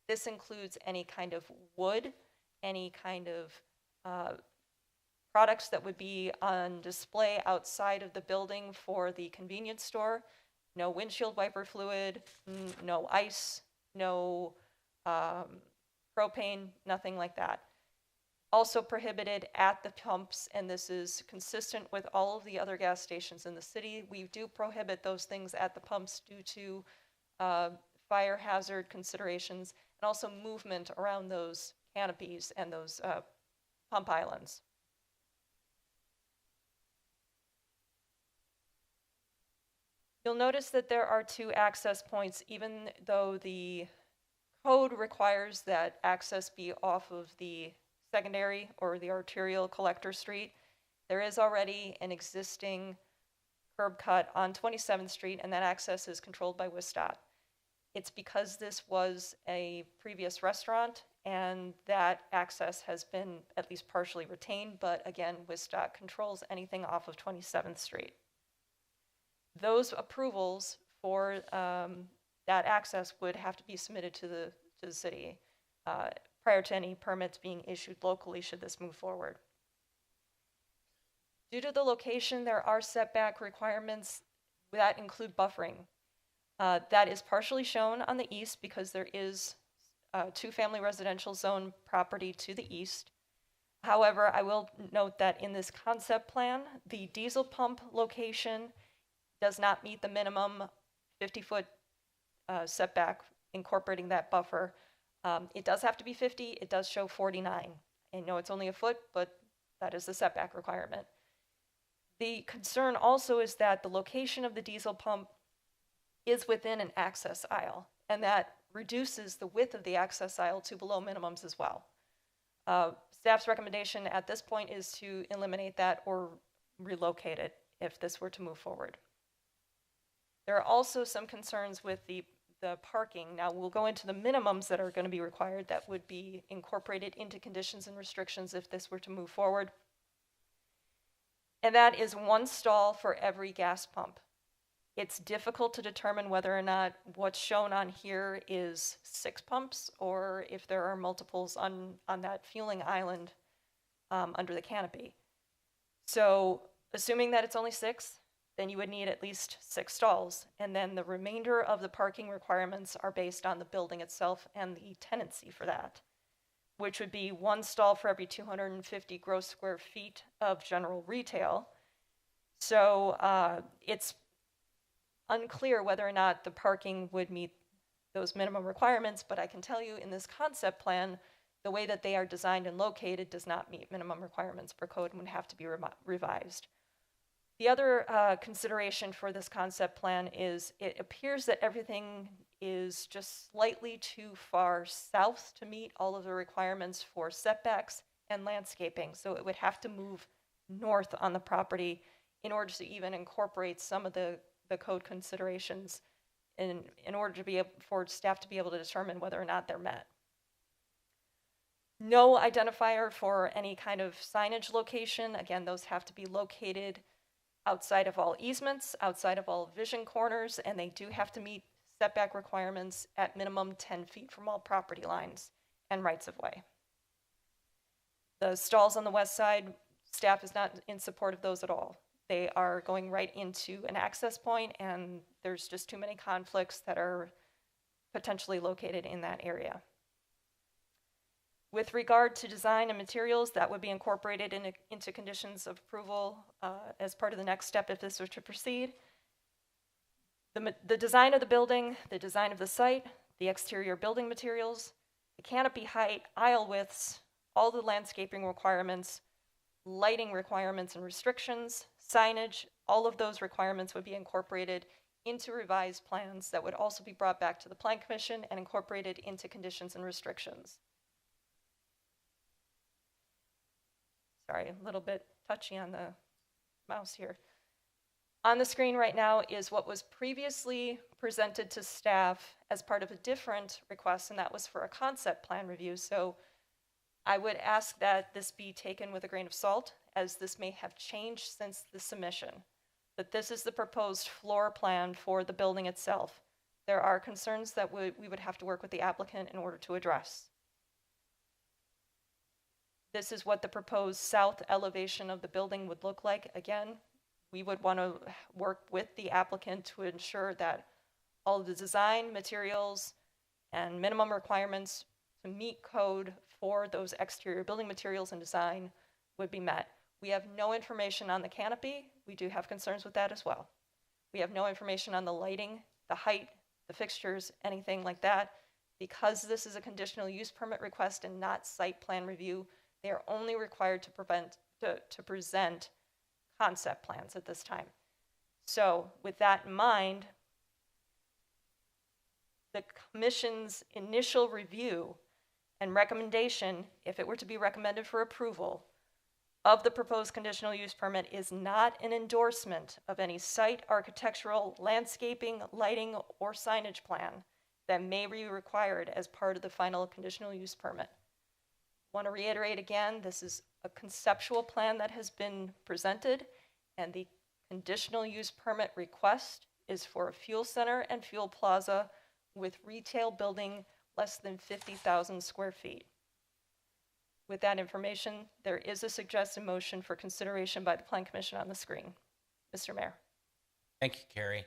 S5: This includes any kind of wood, any kind of products that would be on display outside of the building for the convenience store. No windshield wiper fluid, no ice, no propane, nothing like that. Also prohibited at the pumps, and this is consistent with all of the other gas stations in the city. We do prohibit those things at the pumps due to fire hazard considerations and also movement around those canopies and those pump islands. You'll notice that there are 2 access points, even though the code requires that access be off of the secondary or the arterial collector street. There is already an existing curb cut on 27th Street, and that access is controlled by WSDOT. It's because this was a previous restaurant, and that access has been at least partially retained, but again, WSDOT controls anything off of 27th Street. Those approvals for that access would have to be submitted to the city prior to any permits being issued locally should this move forward. Due to the location, there are setback requirements that include buffering. That is partially shown on the east because there is 2-family residential zone property to the east. However, I will note that in this concept plan, the diesel pump location does not meet the minimum 50-foot setback incorporating that buffer. It does have to be 50. It does show 49. I know it's only a foot, but that is the setback requirement. The concern also is that the location of the diesel pump is within an access aisle, and that reduces the width of the access aisle to below minimums as well. Staff's recommendation at this point is to eliminate that or relocate it if this were to move forward. There are also some concerns with the parking. Now, we'll go into the minimums that are going to be required that would be incorporated into conditions and restrictions if this were to move forward. And that is 1 stall for every gas pump. It's difficult to determine whether or not what's shown on here is 6 pumps or if there are multiples on that fueling island under the canopy. So assuming that it's only 6, then you would need at least 6 stalls. And then the remainder of the parking requirements are based on the building itself and the tenancy for that. which would be 1 stall for every 250 gross square feet of general retail. So it's unclear whether or not the parking would meet those minimum requirements, but I can tell you in this concept plan, the way that they are designed and located does not meet minimum requirements per code and would have to be revised. The other consideration for this concept plan is it appears that everything is just slightly too far south to meet all of the requirements for setbacks and landscaping. So it would have to move north on the property in order to even incorporate some of the code considerations in order to be able, for staff to be able to determine whether or not they're met. No identifier for any kind of signage location. Again, those have to be located outside of all easements, outside of all vision corners, and they do have to meet setback requirements at minimum 10 feet from all property lines and rights of way. The stalls on the west side, staff is not in support of those at all. They are going right into an access point, and there's just too many conflicts that are potentially located in that area. With regard to design and materials, that would be incorporated into conditions of approval as part of the next step if this were to proceed. The design of the building, the design of the site, the exterior building materials, the canopy height, aisle widths, all the landscaping requirements, lighting requirements and restrictions, signage, all of those requirements would be incorporated into revised plans that would also be brought back to the Plan Commission and incorporated into conditions and restrictions. Sorry, a little bit touchy on the mouse here. On the screen right now is what was previously presented to staff as part of a different request, and that was for a concept plan review. So I would ask that this be taken with a grain of salt, as this may have changed since the submission. But this is the proposed floor plan for the building itself. There are concerns that we would have to work with the applicant in order to address. This is what the proposed south elevation of the building would look like. Again, we would want to work with the applicant to ensure that all of the design, materials, and minimum requirements to meet code for those exterior building materials and design would be met. We have no information on the canopy. We do have concerns with that as well. We have no information on the lighting, the height, the fixtures, anything like that. Because this is a conditional use permit request and not site plan review, they are only required to present concept plans at this time. So with that in mind, the commission's initial review and recommendation, if it were to be recommended for approval, of the proposed conditional use permit is not an endorsement of any site, architectural, landscaping, lighting, or signage plan that may be required as part of the final conditional use permit. I want to reiterate again, this is a conceptual plan that has been presented, and the conditional use permit request is for a fuel center and fuel plaza with retail building less than 50,000 square feet. With that information, there is a suggested motion for consideration by the Plan Commission on the screen. Mr. Mayor.
S2: Thank you, Carrie.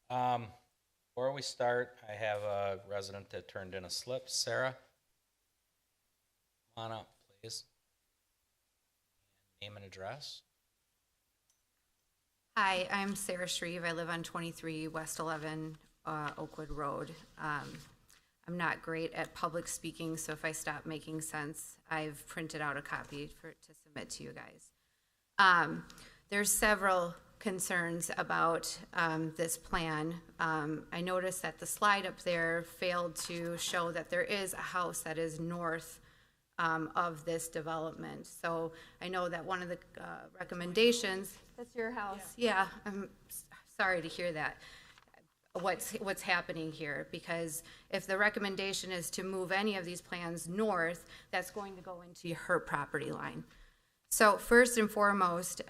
S2: Before we start, I have a resident that turned in a slip. Sarah, come on up, please. Name and address.
S18: Hi, I'm Sarah Shreve. I live on 23 West 11 Oakwood Road. I'm not great at public speaking, so if I stop making sense, I've printed out a copy to submit to you guys. There's several concerns about this plan. I noticed that the slide up there failed to show that there is a house that is north of this development. So I know that one of the recommendations, that's your house? Yeah, I'm sorry to hear that. What's happening here, because if the recommendation is to move any of these plans north, that's going to go into her property line. So first and foremost,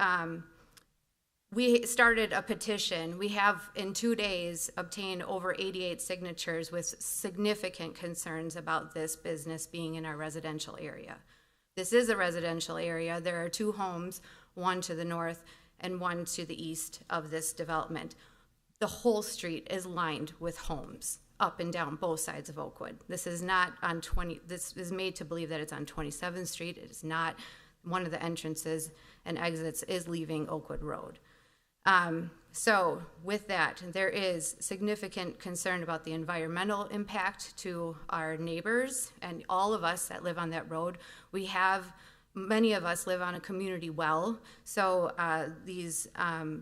S18: we started a petition. We have in 2 days obtained over 88 signatures with significant concerns about this business being in our residential area. This is a residential area. There are 2 homes, one to the north and one to the east of this development. The whole street is lined with homes. up and down both sides of Oakwood. This is not on 20, this is made to believe that it's on 27th Street. It is not. One of the entrances and exits is leaving Oakwood Road. So with that, there is significant concern about the environmental impact to our neighbors and all of us that live on that road. Many of us live on a community well, so these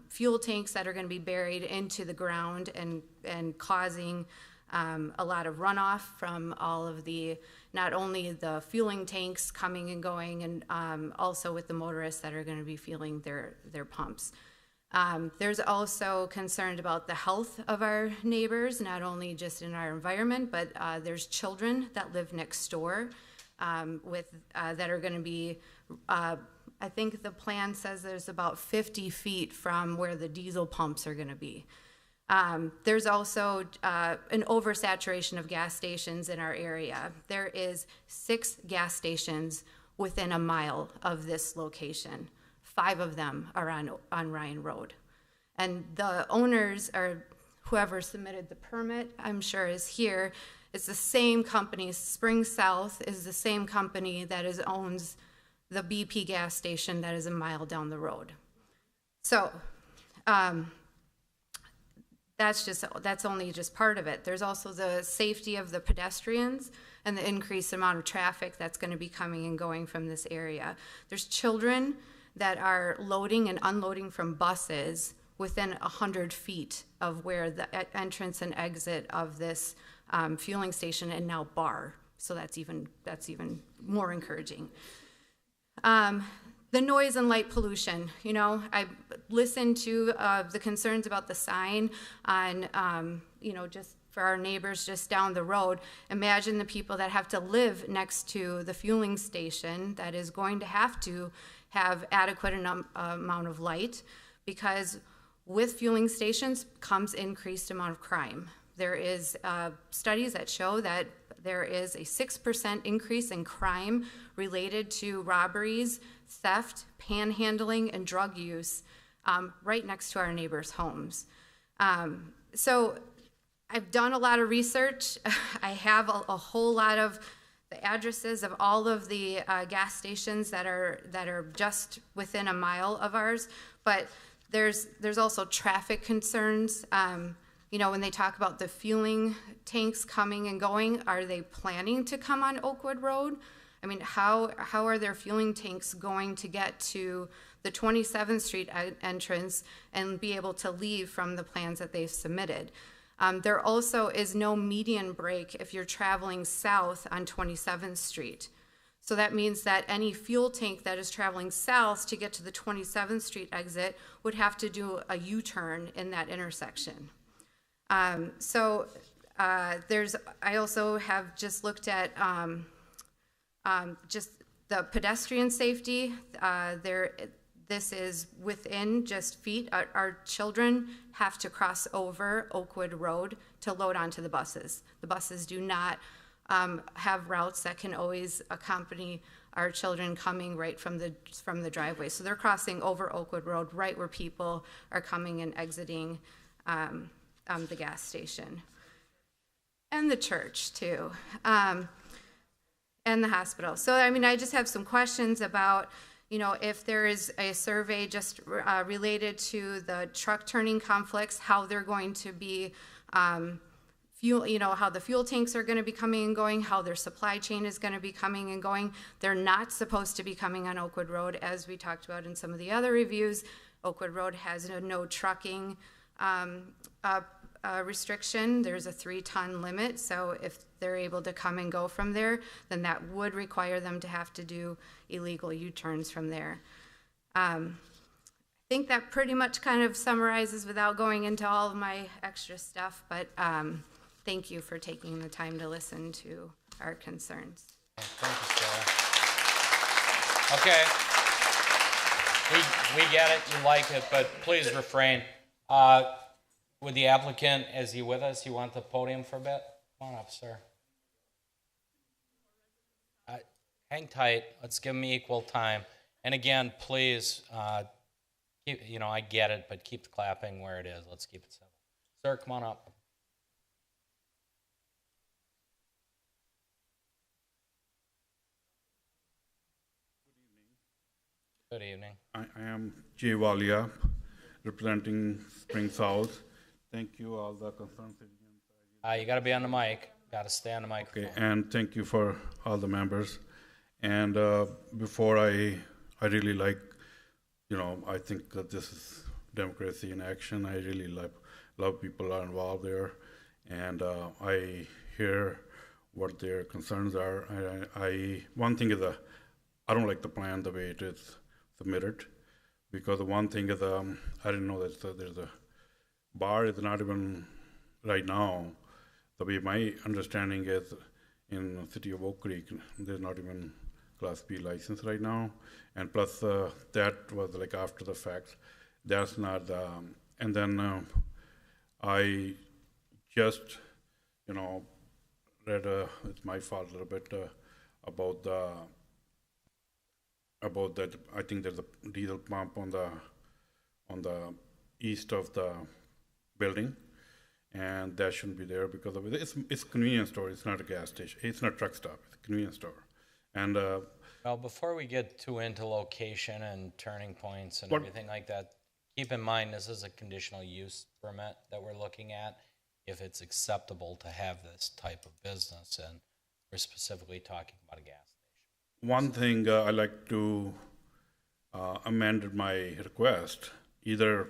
S18: fuel tanks that are going to be buried into the ground and causing a lot of runoff from all of the, not only the fueling tanks coming and going, and also with the motorists that are going to be fueling their pumps. There's also concern about the health of our neighbors, not only just in our environment, but there's children that live next door that are going to be, I think the plan says there's about 50 feet from where the diesel pumps are going to be. There's also an oversaturation of gas stations in our area. There is 6 gas stations within a mile of this location. 5 of them are on Ryan Road. And the owners, or whoever submitted the permit, I'm sure is here, it's the same company. Spring South is the same company that owns the BP gas station that is a mile down the road. So that's only just part of it. There's also the safety of the pedestrians and the increased amount of traffic that's going to be coming and going from this area. There's children that are loading and unloading from buses within 100 feet of where the entrance and exit of this fueling station and now bar. So that's even more encouraging. The noise and light pollution, I listened to the concerns about the sign on, just for our neighbors just down the road. Imagine the people that have to live next to the fueling station that is going to have adequate amount of light, because with fueling stations comes increased amount of crime. There is studies that show that there is a 6% increase in crime related to robberies, theft, panhandling, and drug use right next to our neighbors' homes. So I've done a lot of research. I have a whole lot of the addresses of all of the gas stations that are just within a mile of ours, but there's also traffic concerns. When they talk about the fueling tanks coming and going, are they planning to come on Oakwood Road? I mean, how are their fueling tanks going to get to the 27th Street entrance and be able to leave from the plans that they've submitted? There also is no median break if you're traveling south on 27th Street. So that means that any fuel tank that is traveling south to get to the 27th Street exit would have to do a U-turn in that intersection. I also have just looked at just the pedestrian safety. This is within just feet. Our children have to cross over Oakwood Road to load onto the buses. The buses do not have routes that can always accompany our children coming right from the driveway. So they're crossing over Oakwood Road right where people are coming and exiting the gas station. And the church too, and the hospital. So I just have some questions about, if there is a survey just related to the truck turning conflicts, how they're going to be how the fuel tanks are going to be coming and going, how their supply chain is going to be coming and going. They're not supposed to be coming on Oakwood Road, as we talked about in some of the other reviews. Oakwood Road has no trucking restriction. There's a 3-ton limit, so if they're able to come and go from there, then that would require them to have to do illegal U-turns from there. I think that pretty much kind of summarizes without going into all of my extra stuff, but thank you for taking the time to listen to our concerns.
S2: Thank you, Sarah. Okay. We get it, you like it, but please refrain. Would the applicant, is he with us? You want the podium for a bit? Come on up, sir. Hang tight. Let's give him equal time. And again, please, keep, I get it, but keep the clapping where it is. Let's keep it simple. Sir, come on up. Good evening.
S19: I am Jay Walia, representing Spring South. Thank you all the concerned citizens.
S2: You got to be on the mic. Got to stay on the microphone.
S19: Okay, and thank you for all the members. And before I really like, I think that this is democracy in action. I really love people are involved there, and I hear what their concerns are. One thing is I don't like the plan the way it is submitted, because the one thing is I didn't know that there's a bar is not even right now. The way my understanding is in the city of Oak Creek, there's not even Class B license right now, and plus that was like after the fact. That's not. And then I just read. It's my fault a little bit about that. I think there's a diesel pump on the east of the building, and that shouldn't be there because of it. It's a convenience store. It's not a gas station. It's not a truck stop. It's a convenience store. And
S2: well, before we get too into location and turning points and everything like that, keep in mind this is a conditional use permit that we're looking at. If it's acceptable to have this type of business, and we're specifically talking about a gas station.
S19: One thing I like to amend my request. Either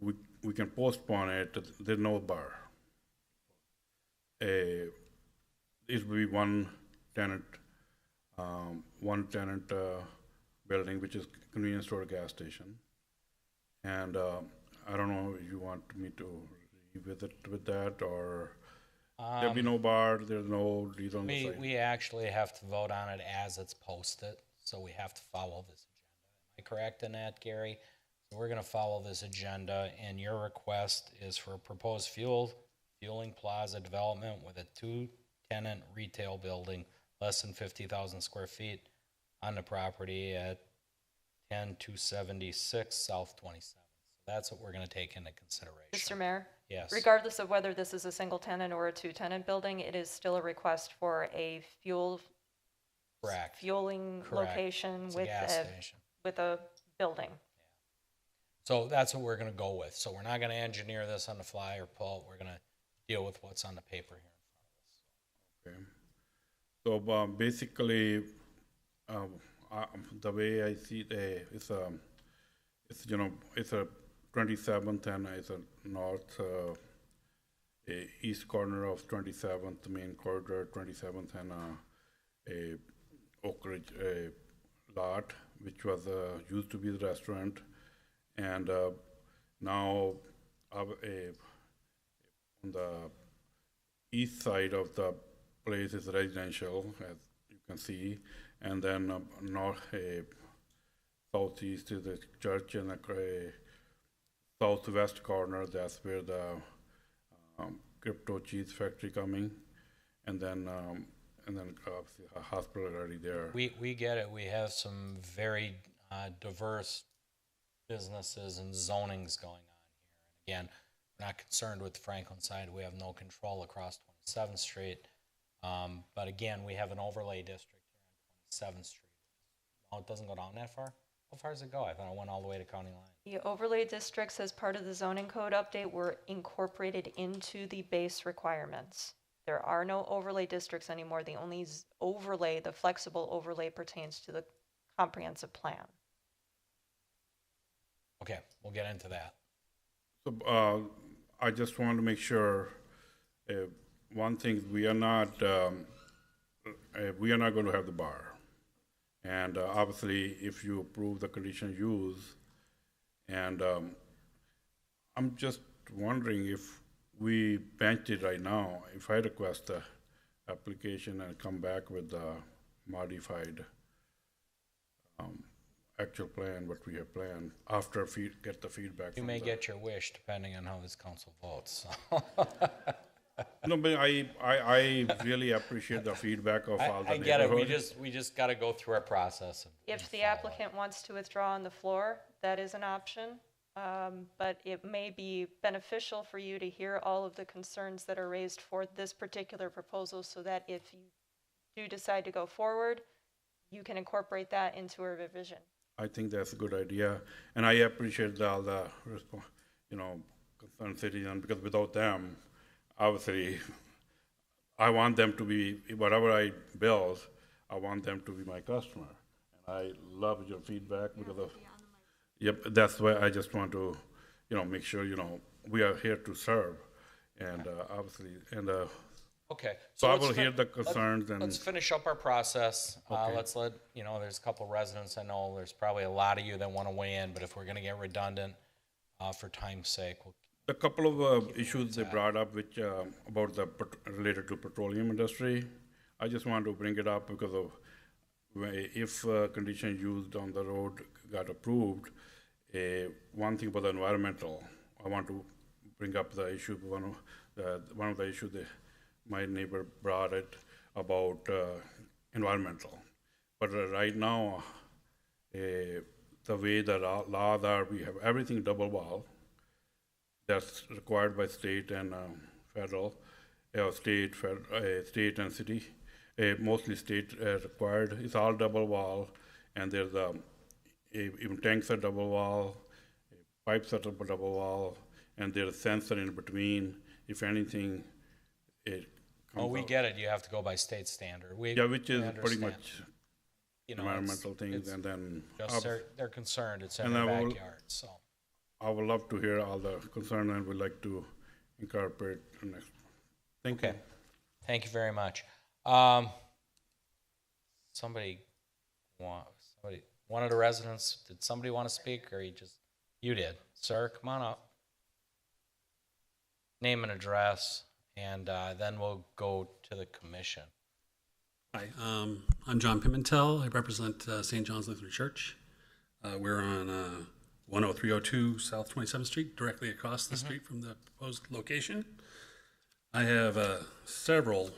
S19: we can postpone it. There's no bar. It will be one tenant building, which is convenience store, gas station. And I don't know if you want me to revisit with that, or there'll be no bar, there's no diesel on the side.
S2: We actually have to vote on it as it's posted, so we have to follow this agenda. Am I correct in that, Gary? So we're going to follow this agenda, and your request is for a proposed fueling plaza development with a 2-tenant retail building, less than 50,000 square feet, on the property at 10276 South 27th. So that's what we're going to take into consideration.
S5: Mr. Mayor?
S2: Yes.
S5: Regardless of whether this is a single tenant or a 2-tenant building, it is still a request for a
S2: Correct.
S5: fueling
S2: Correct.
S5: location
S2: It's a
S5: with
S2: gas station.
S5: with a building.
S2: So that's what we're going to go with. So we're not going to engineer this on the fly or pull. We're going to deal with what's on the paper here.
S19: Okay. So basically, the way I see it, it's a 27th and it's a north, east corner of 27th, the main corridor, 27th, and a Oak Ridge lot, which was used to be the restaurant, and now on the east side of the place is residential, as you can see, and then north, southeast is the church, and a southwest corner, that's where the crypto cheese factory coming, and then obviously a hospital already there.
S2: We get it. We have some very diverse businesses and zonings going on here. And again, we're not concerned with the Franklin side. We have no control across 27th Street. But again, we have an overlay district here on 27th Street. Oh, it doesn't go down that far? How far does it go? I thought it went all the way to county line.
S5: The overlay districts, as part of the zoning code update, were incorporated into the base requirements. There are no overlay districts anymore. The only overlay, the flexible overlay, pertains to the comprehensive plan.
S2: Okay, we'll get into that.
S19: So I just want to make sure, one thing, we are not going to have the bar. And obviously, if you approve the conditional use, and I'm just wondering if we benched it right now, if I request the application and come back with the modified actual plan, what we have planned, after get the feedback.
S2: You may get your wish depending on how this council votes. So.
S19: No, but I really appreciate the feedback of all the
S2: I get it.
S19: neighborhood.
S2: We just got to go through our process.
S5: If the applicant wants to withdraw on the floor, that is an option. But it may be beneficial for you to hear all of the concerns that are raised for this particular proposal, so that if you do decide to go forward, you can incorporate that into a revision.
S19: I think that's a good idea, and I appreciate all the concerned citizens, because without them, obviously, I want them to be, whatever I build, I want them to be my customer. And I love your feedback because of, yep, that's why I just want to, make sure, we are here to serve. And obviously, and
S2: Okay.
S19: so I
S2: let's
S19: will
S2: fin-
S19: hear the
S2: let-
S19: concerns and.
S2: Let's finish up our process.
S19: Okay.
S2: Let's let, there's a couple residents I know, there's probably a lot of you that want to weigh in, but if we're going to get redundant, for time's sake, we'll
S19: A couple of issues they brought up, which about the related to petroleum industry. I just want to bring it up because of if conditions used on the road got approved. One thing about the environmental, I want to bring up the issue. One of the issues that my neighbor brought it about environmental, but right now, the way the laws are, we have everything double wall. That's required by state and federal, state and city, mostly state required. It's all double wall, and there's even tanks are double wall, pipes are double wall, and there's a sensor in between. If anything, it comes
S2: we
S19: out.
S2: get it. You have to go by state standard.
S19: Yeah, which is
S2: we
S19: pretty
S2: understand.
S19: much environmental things, and then
S2: Just they're concerned. It's in
S19: and
S2: their
S19: I will-
S2: backyard, so.
S19: I would love to hear all the concern, and would like to incorporate next. Thank you.
S2: Thank you very much. Somebody, one of the residents, did somebody want to speak, or you did? Sir, come on up. Name and address, and then we'll go to the commission.
S20: Hi, I'm John Pimentel. I represent St. John's Lutheran Church. We're on 10302 South 27th Street, directly across the street from the proposed location. I have several,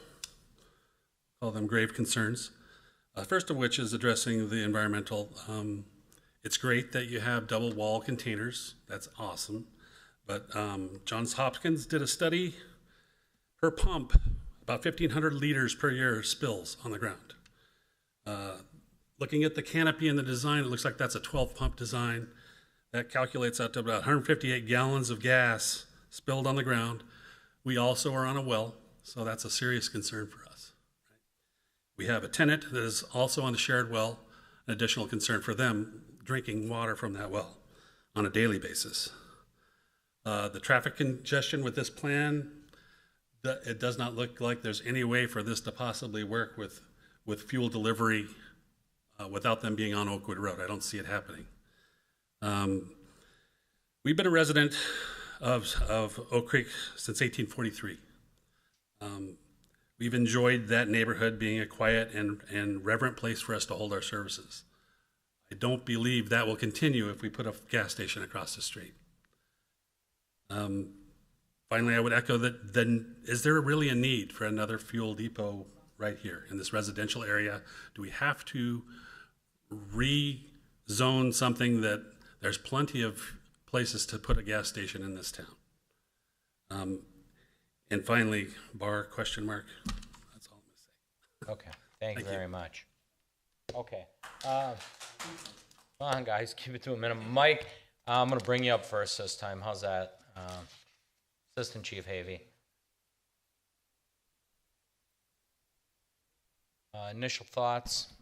S20: call them grave concerns. First of which is addressing the environmental. It's great that you have double wall containers. That's awesome. But Johns Hopkins did a study per pump, about 1,500 liters per year spills on the ground. Looking at the canopy and the design, it looks like that's a 12 pump design. That calculates out to about 158 gallons of gas spilled on the ground. We also are on a well, so that's a serious concern for us. We have a tenant that is also on the shared well, an additional concern for them drinking water from that well on a daily basis. The traffic congestion with this plan, it does not look like there's any way for this to possibly work with fuel delivery without them being on Oakwood Road. I don't see it happening. We've been a resident of Oak Creek since 1843. We've enjoyed that neighborhood being a quiet and reverent place for us to hold our services. I don't believe that will continue if we put a gas station across the street. Finally, I would echo that then, is there really a need for another fuel depot right here in this residential area? Do we have to rezone something that there's plenty of places to put a gas station in this town? And finally, bar question mark. That's all I'm going to say.
S2: Okay, thank you very much. Okay, come on, guys, keep it to a minute. Mike, I'm going to bring you up first this time. How's that? Assistant Chief Havey. Initial thoughts?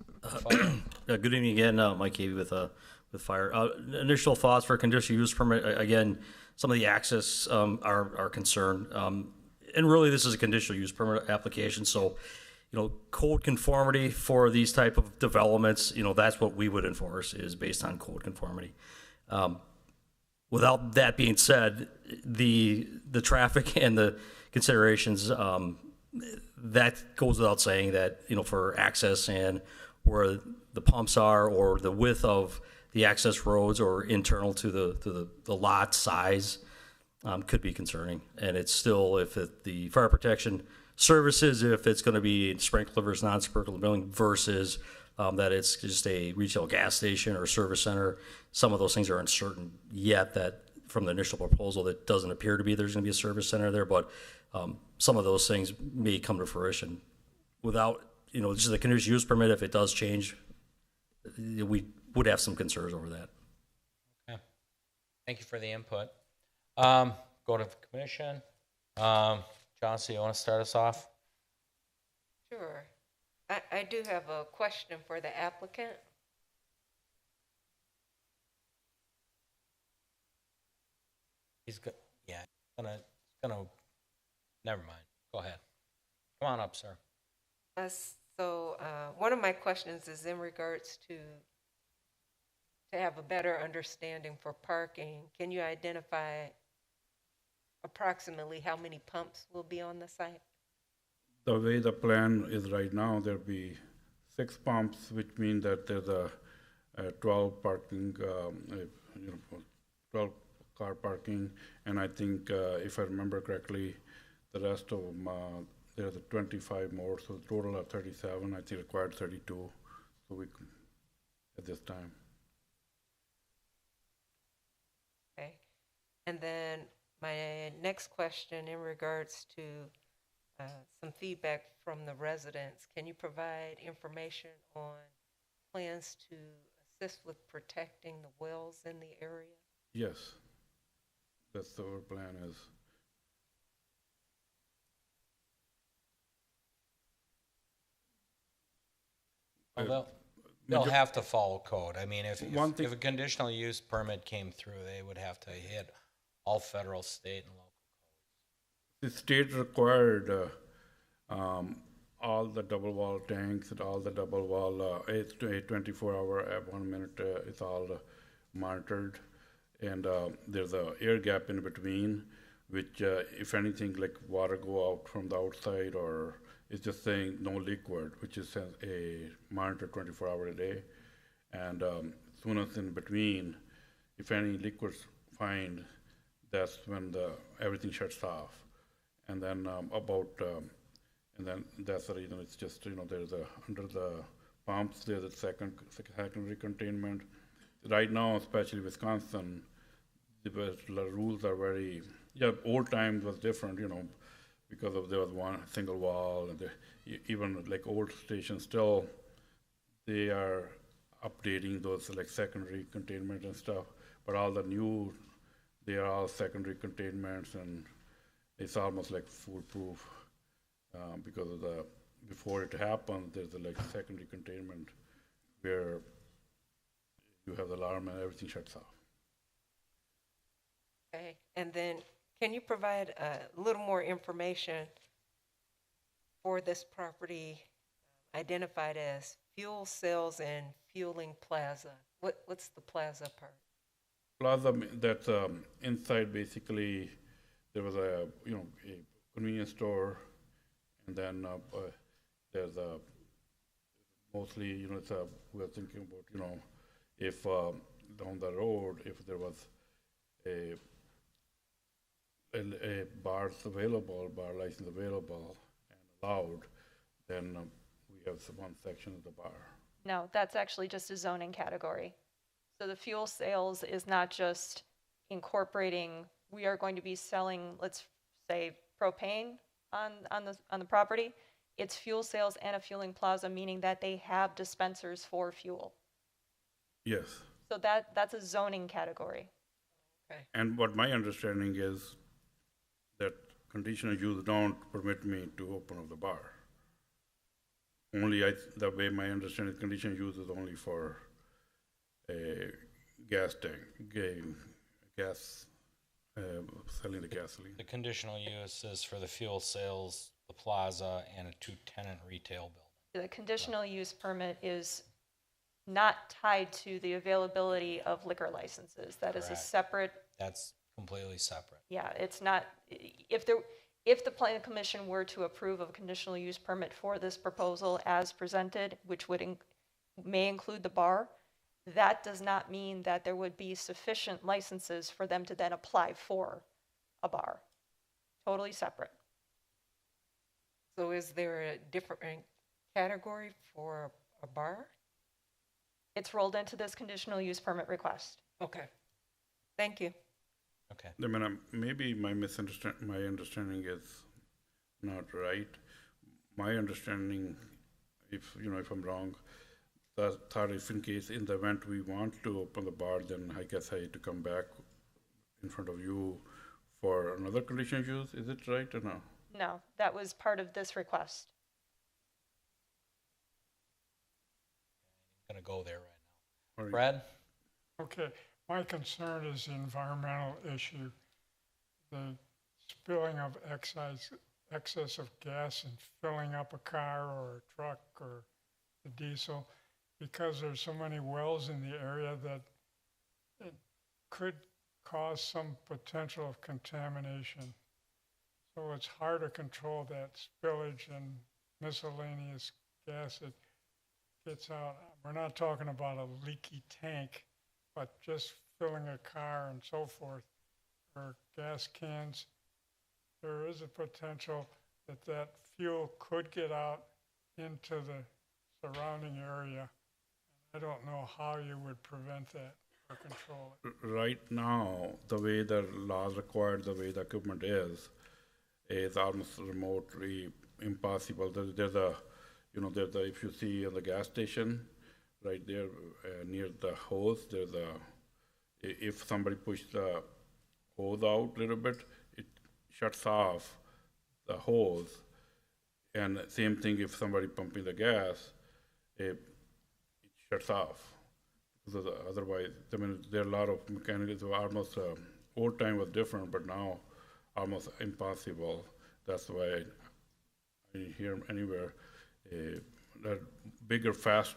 S21: Good evening again, Mike Havey with Fire. Initial thoughts for conditional use permit. Again, some of the access are concerned, and really this is a conditional use permit application. So, code conformity for these type of developments, that's what we would enforce, is based on code conformity. Without that being said, the traffic and the considerations, that goes without saying that, for access and where the pumps are, or the width of the access roads, or internal to the lot size, could be concerning. And it's still, if the fire protection services, if it's going to be sprinkler versus non-sprinkler building versus that it's just a retail gas station or service center. Some of those things are uncertain yet, that from the initial proposal, that doesn't appear to be there's going to be a service center there, but some of those things may come to fruition without, just the conditional use permit. If it does change, we
S16: would have some concerns over that.
S2: Okay. Thank you for the input. Go to the commission. Chauncey, you want to start us off?
S10: Sure. I do have a question for the applicant.
S2: He's good. Yeah, gonna. Never mind. Go ahead. Come on up, sir.
S10: One of my questions is in regards to have a better understanding for parking. Can you identify approximately how many pumps will be on the site?
S19: The way the plan is right now, there'll be 6 pumps, which means that there's a 12 parking, 12 car parking, and I think if I remember correctly, the rest of them, there's 25 more, so total of 37. I think required 32, so we can, at this time.
S10: Okay. And then my next question in regards to some feedback from the residents. Can you provide information on plans to assist with protecting the wells in the area?
S19: Yes, that's what our plan is.
S2: Well, they'll have to follow code. I mean, if a conditional use permit came through, they would have to hit all federal, state, and local codes.
S19: The state required all the double wall tanks and all the double wall 8 to 24-hour at 1 minute. It's all monitored, and there's a air gap in between, which if anything like water go out from the outside, or it's just saying no liquid, which is a monitor 24 hours a day, and soon as in between, if any liquids find, that's when everything shuts off. And then and then that's the reason. It's just, there's under the pumps, there's a secondary containment. Right now, especially Wisconsin, the rules are very, old times was different, because of there was one single wall, and even like old stations still, they are updating those like secondary containment and stuff, but all the new, they are all secondary containments, and it's almost like foolproof because of before it happened, there's a like secondary containment where you have the alarm and everything shuts off.
S10: Okay, and then can you provide a little more information for this property identified as fuel cells and fueling plaza? What's the plaza part?
S19: Plaza, that's inside basically, there was a convenience store, and then there's a mostly it's we're thinking about if down the road if there was a bars available, bar license available and allowed, then we have one section of the bar.
S5: No, that's actually just a zoning category. So the fuel sales is not just incorporating, we are going to be selling, let's say, propane on the property. It's fuel sales and a fueling plaza, meaning that they have dispensers for fuel.
S19: Yes.
S5: So that's a zoning category.
S10: Okay.
S19: And what my understanding is that conditional use don't permit me to open up the bar. Only the way my understanding is conditional use is only for a gas tank, selling the gasoline.
S2: The conditional use is for the fuel sales, the plaza, and a 2-tenant retail building.
S5: The conditional use permit is not tied to the availability of liquor licenses. That is a
S2: Correct.
S5: separate.
S2: That's completely separate.
S5: Yeah, it's not, if the planning commission were to approve of a conditional use permit for this proposal as presented, which may include the bar, that does not mean that there would be sufficient licenses for them to then apply for a bar. Totally separate.
S10: So is there a different category for a bar?
S5: It's rolled into this conditional use permit request.
S10: Okay. Thank you.
S2: Okay.
S19: I mean, maybe my understanding is not right. My understanding, if I'm wrong, thought if in case in the event we want to open the bar, then I guess I had to come back in front of you for another conditional use. Is it right or no?
S5: No, that was part of this request.
S2: I'm gonna go there right now.
S19: Or-
S2: Fred?
S14: Okay, my concern is the environmental issue, the spilling of excess of gas and filling up a car or a truck or the diesel, because there's so many wells in the area that it could cause some potential of contamination. So it's hard to control that spillage and miscellaneous gas that gets out. We're not talking about a leaky tank, but just filling a car and so forth, or gas cans. There is a potential that that fuel could get out into the surrounding area. I don't know how you would prevent that or control it.
S19: Right now, the way the laws require, the way the equipment is almost remotely impossible. There's a, if you see on the gas station, right there near the hose, there's a, if somebody pushes the hose out a little bit, it shuts off the hose. And same thing if somebody pumping the gas, it shuts off. Because otherwise, I mean, there are a lot of mechanics. Almost old time was different, but now almost impossible. That's why I hear anywhere that bigger, fast,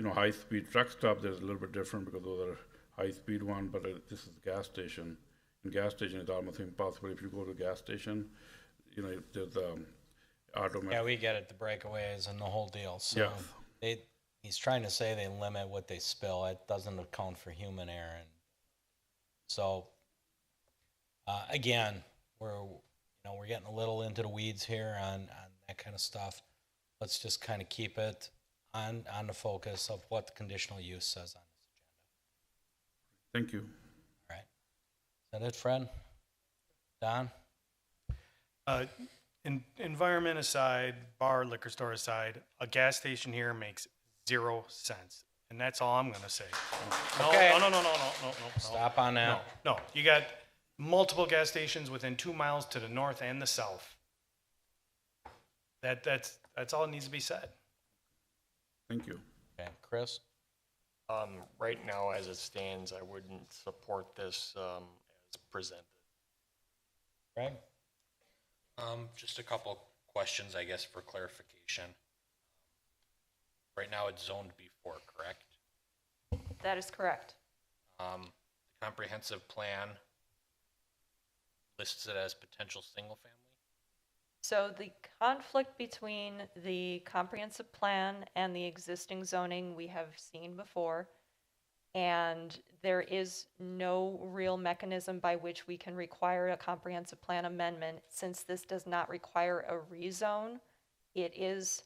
S19: high-speed truck stop. There's a little bit different because those are high-speed one. But this is a gas station. In gas station, it's almost impossible. If you go to a gas station, there's automatic.
S2: Yeah, we get it, the breakaways and the whole deal. So
S19: Yeah.
S2: he's trying to say they limit what they spill. It doesn't account for human error. And so, again, we're getting a little into the weeds here on that kind of stuff. Let's just kind of keep it on the focus of what the conditional use says on this agenda.
S19: Thank you.
S2: All right. Is that it, Fred? Don?
S1: Environment aside, bar, liquor store aside, a gas station here makes 0 sense. And that's all I'm gonna say.
S2: Okay.
S1: No.
S2: Stop on that.
S1: No, you got multiple gas stations within 2 miles to the north and the south. That's all that needs to be said.
S19: Thank you.
S2: Okay, Chris?
S17: Right now, as it stands, I wouldn't support this as presented.
S2: Greg?
S4: Just a couple questions, I guess, for clarification. Right now, it's zoned B4, correct?
S5: That is correct.
S4: The comprehensive plan lists it as potential single family.
S5: So the conflict between the comprehensive plan and the existing zoning we have seen before, and there is no real mechanism by which we can require a comprehensive plan amendment. Since this does not require a rezone, it is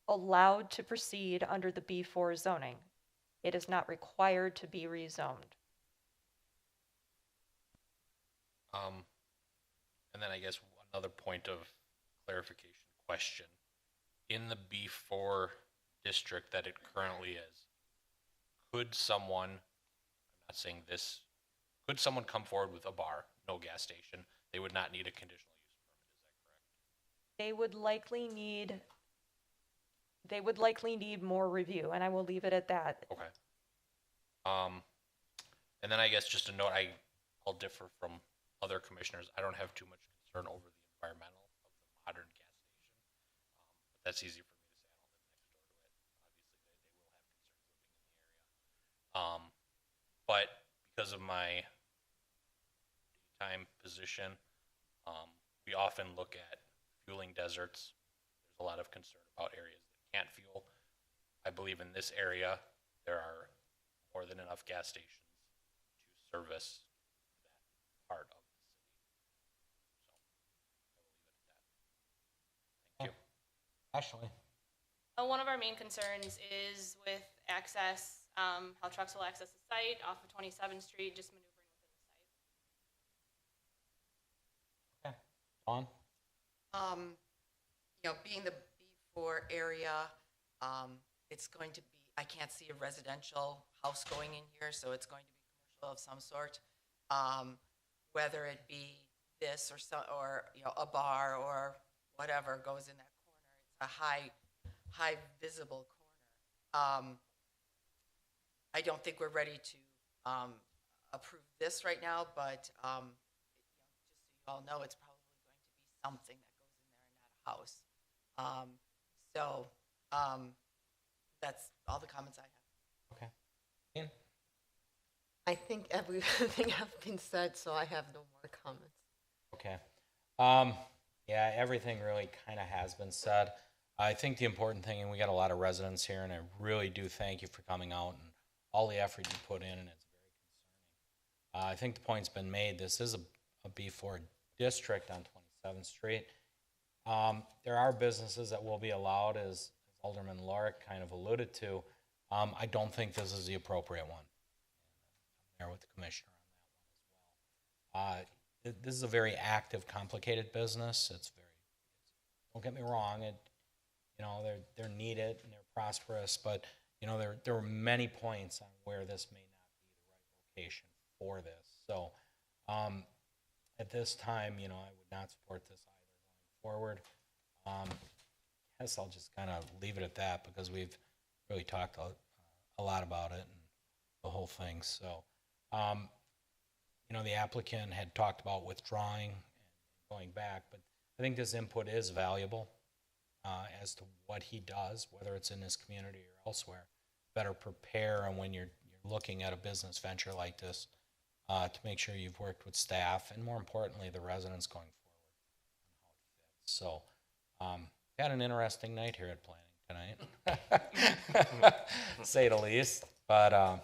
S5: allowed to proceed under the B4 zoning. It is not required to be rezoned.
S4: And then I guess another point of clarification question. In the B4 district that it currently is, could someone, I'm not saying this, could someone come forward with a bar, no gas station? They would not need a conditional use permit, is that correct?
S5: They would likely need more review, and I will leave it at that.
S4: Okay. And then I guess just a note, I'll differ from other commissioners. I don't have too much concern over the environmental of the modern gas station. But that's easy for me to say. I don't live next door to it. Obviously, they will have concerns living in the area. But because of my daytime position, we often look at fueling deserts. There's a lot of concern about areas that can't fuel. I believe in this area, there are more than enough gas stations to service that part of the city. So I will leave it at that. Thank you.
S2: Ashley?
S15: One of our main concerns is with access, how trucks will access the site off of 27th Street, just maneuvering within the site.
S2: Okay. Dawn?
S9: Being the B4 area, it's going to be, I can't see a residential house going in here, so it's going to be commercial of some sort. Whether it be this or you know, a bar or whatever goes in that corner. It's a high visible corner. I don't think we're ready to approve this right now, but you know, just so you all know, it's probably going to be something that goes in there and not a house. That's all the comments I have.
S2: Okay. Ian?
S3: I think everything has been said, so I have no more comments.
S2: Okay. Yeah, everything really kind of has been said. I think the important thing, and we got a lot of residents here, and I really do thank you for coming out and all the effort you put in, and it's very concerning. I think the point's been made. This is a B4 district on 27th Street. There are businesses that will be allowed, as Alderman Lorick kind of alluded to. I don't think this is the appropriate one. I'm there with the commissioner on that one as well. This is a very active, complicated business. It's very, don't get me wrong, you know, they're needed and they're prosperous, but you know, there are many points on where this may not be the right location for this. So at this time, you know, I would not support this either going forward. I guess I'll just kind of leave it at that because we've really talked a lot about it and the whole thing. So, you know, the applicant had talked about withdrawing and going back, but I think this input is valuable as to what he does, whether it's in his community or elsewhere. Better prepare, and when you're looking at a business venture like this, to make sure you've worked with staff and, more importantly, the residents going forward on how it fits. So, had an interesting night here at planning tonight, to say the least. But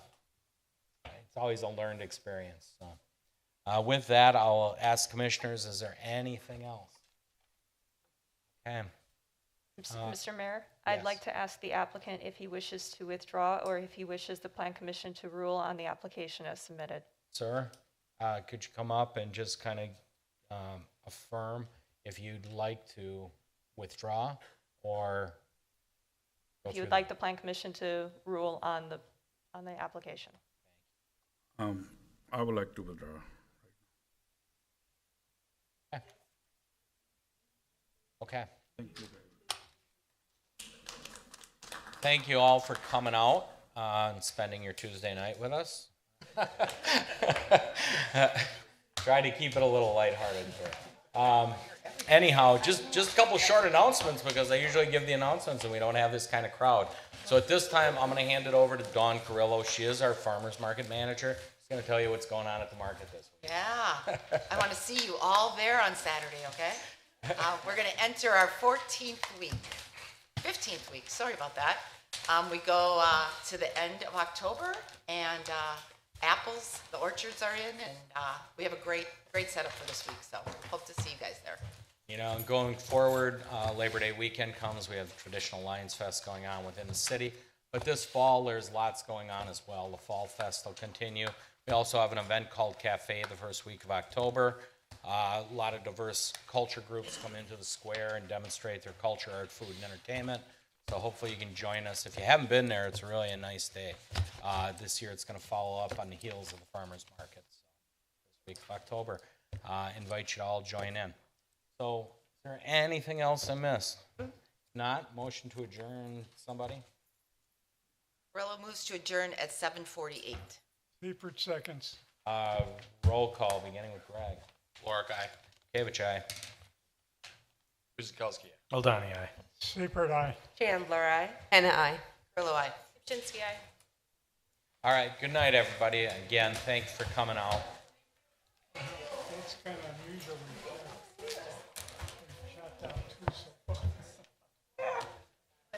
S2: it's always a learned experience. So, with that, I'll ask commissioners: is there anything else? Okay.
S5: Mr. Mayor, I'd
S2: yes.
S5: like to ask the applicant if he wishes to withdraw or if he wishes the Plan Commission to rule on the application as submitted.
S2: Sir, could you come up and just kind of affirm if you'd like to withdraw or
S5: If you would like the Plan Commission to rule on the application.
S19: I would like to withdraw.
S2: Okay. Thank you. Thank you all for coming out and spending your Tuesday night with us. Try to keep it a little lighthearted here. Anyhow, just a couple short announcements because I usually give the announcements and we don't have this kind of crowd. So at this time, I'm going to hand it over to Dawn Carrillo. She is our farmers market manager. She's going to tell you what's going on at the market this week.
S9: Yeah, I want to see you all there on Saturday, okay? We're going to enter our 14th week, 15th week, sorry about that. We go to the end of October, and apples, the orchards are in, and we have a great setup for this week, so hope to see you guys there.
S2: You know, going forward, Labor Day weekend comes, we have traditional Lions Fest going on within the city, but this fall there's lots going on as well. The Fall Fest will continue. We also have an event called Cafe the first week of October. A lot of diverse culture groups come into the square and demonstrate their culture, art, food, and entertainment. So hopefully you can join us. If you haven't been there, it's really a nice day. This year it's going to follow up on the heels of the farmers market. So this week of October, invite you to all join in. So is there anything else I missed? If not, motion to adjourn, somebody?
S9: Carrillo moves to adjourn at 7:48.
S14: Seifert seconds.
S2: Roll call, beginning with Greg.
S4: Lorick, aye.
S2: Kavich, aye.
S17: Kuzikowski, aye.
S1: Aldani, aye.
S14: Seifert, aye.
S10: Chandler, aye.
S3: Hannah, aye.
S9: Carrillo, aye.
S15: Chinsky, aye.
S2: All right, good night, everybody. Again, thanks for coming out.
S14: That's kind of unusual.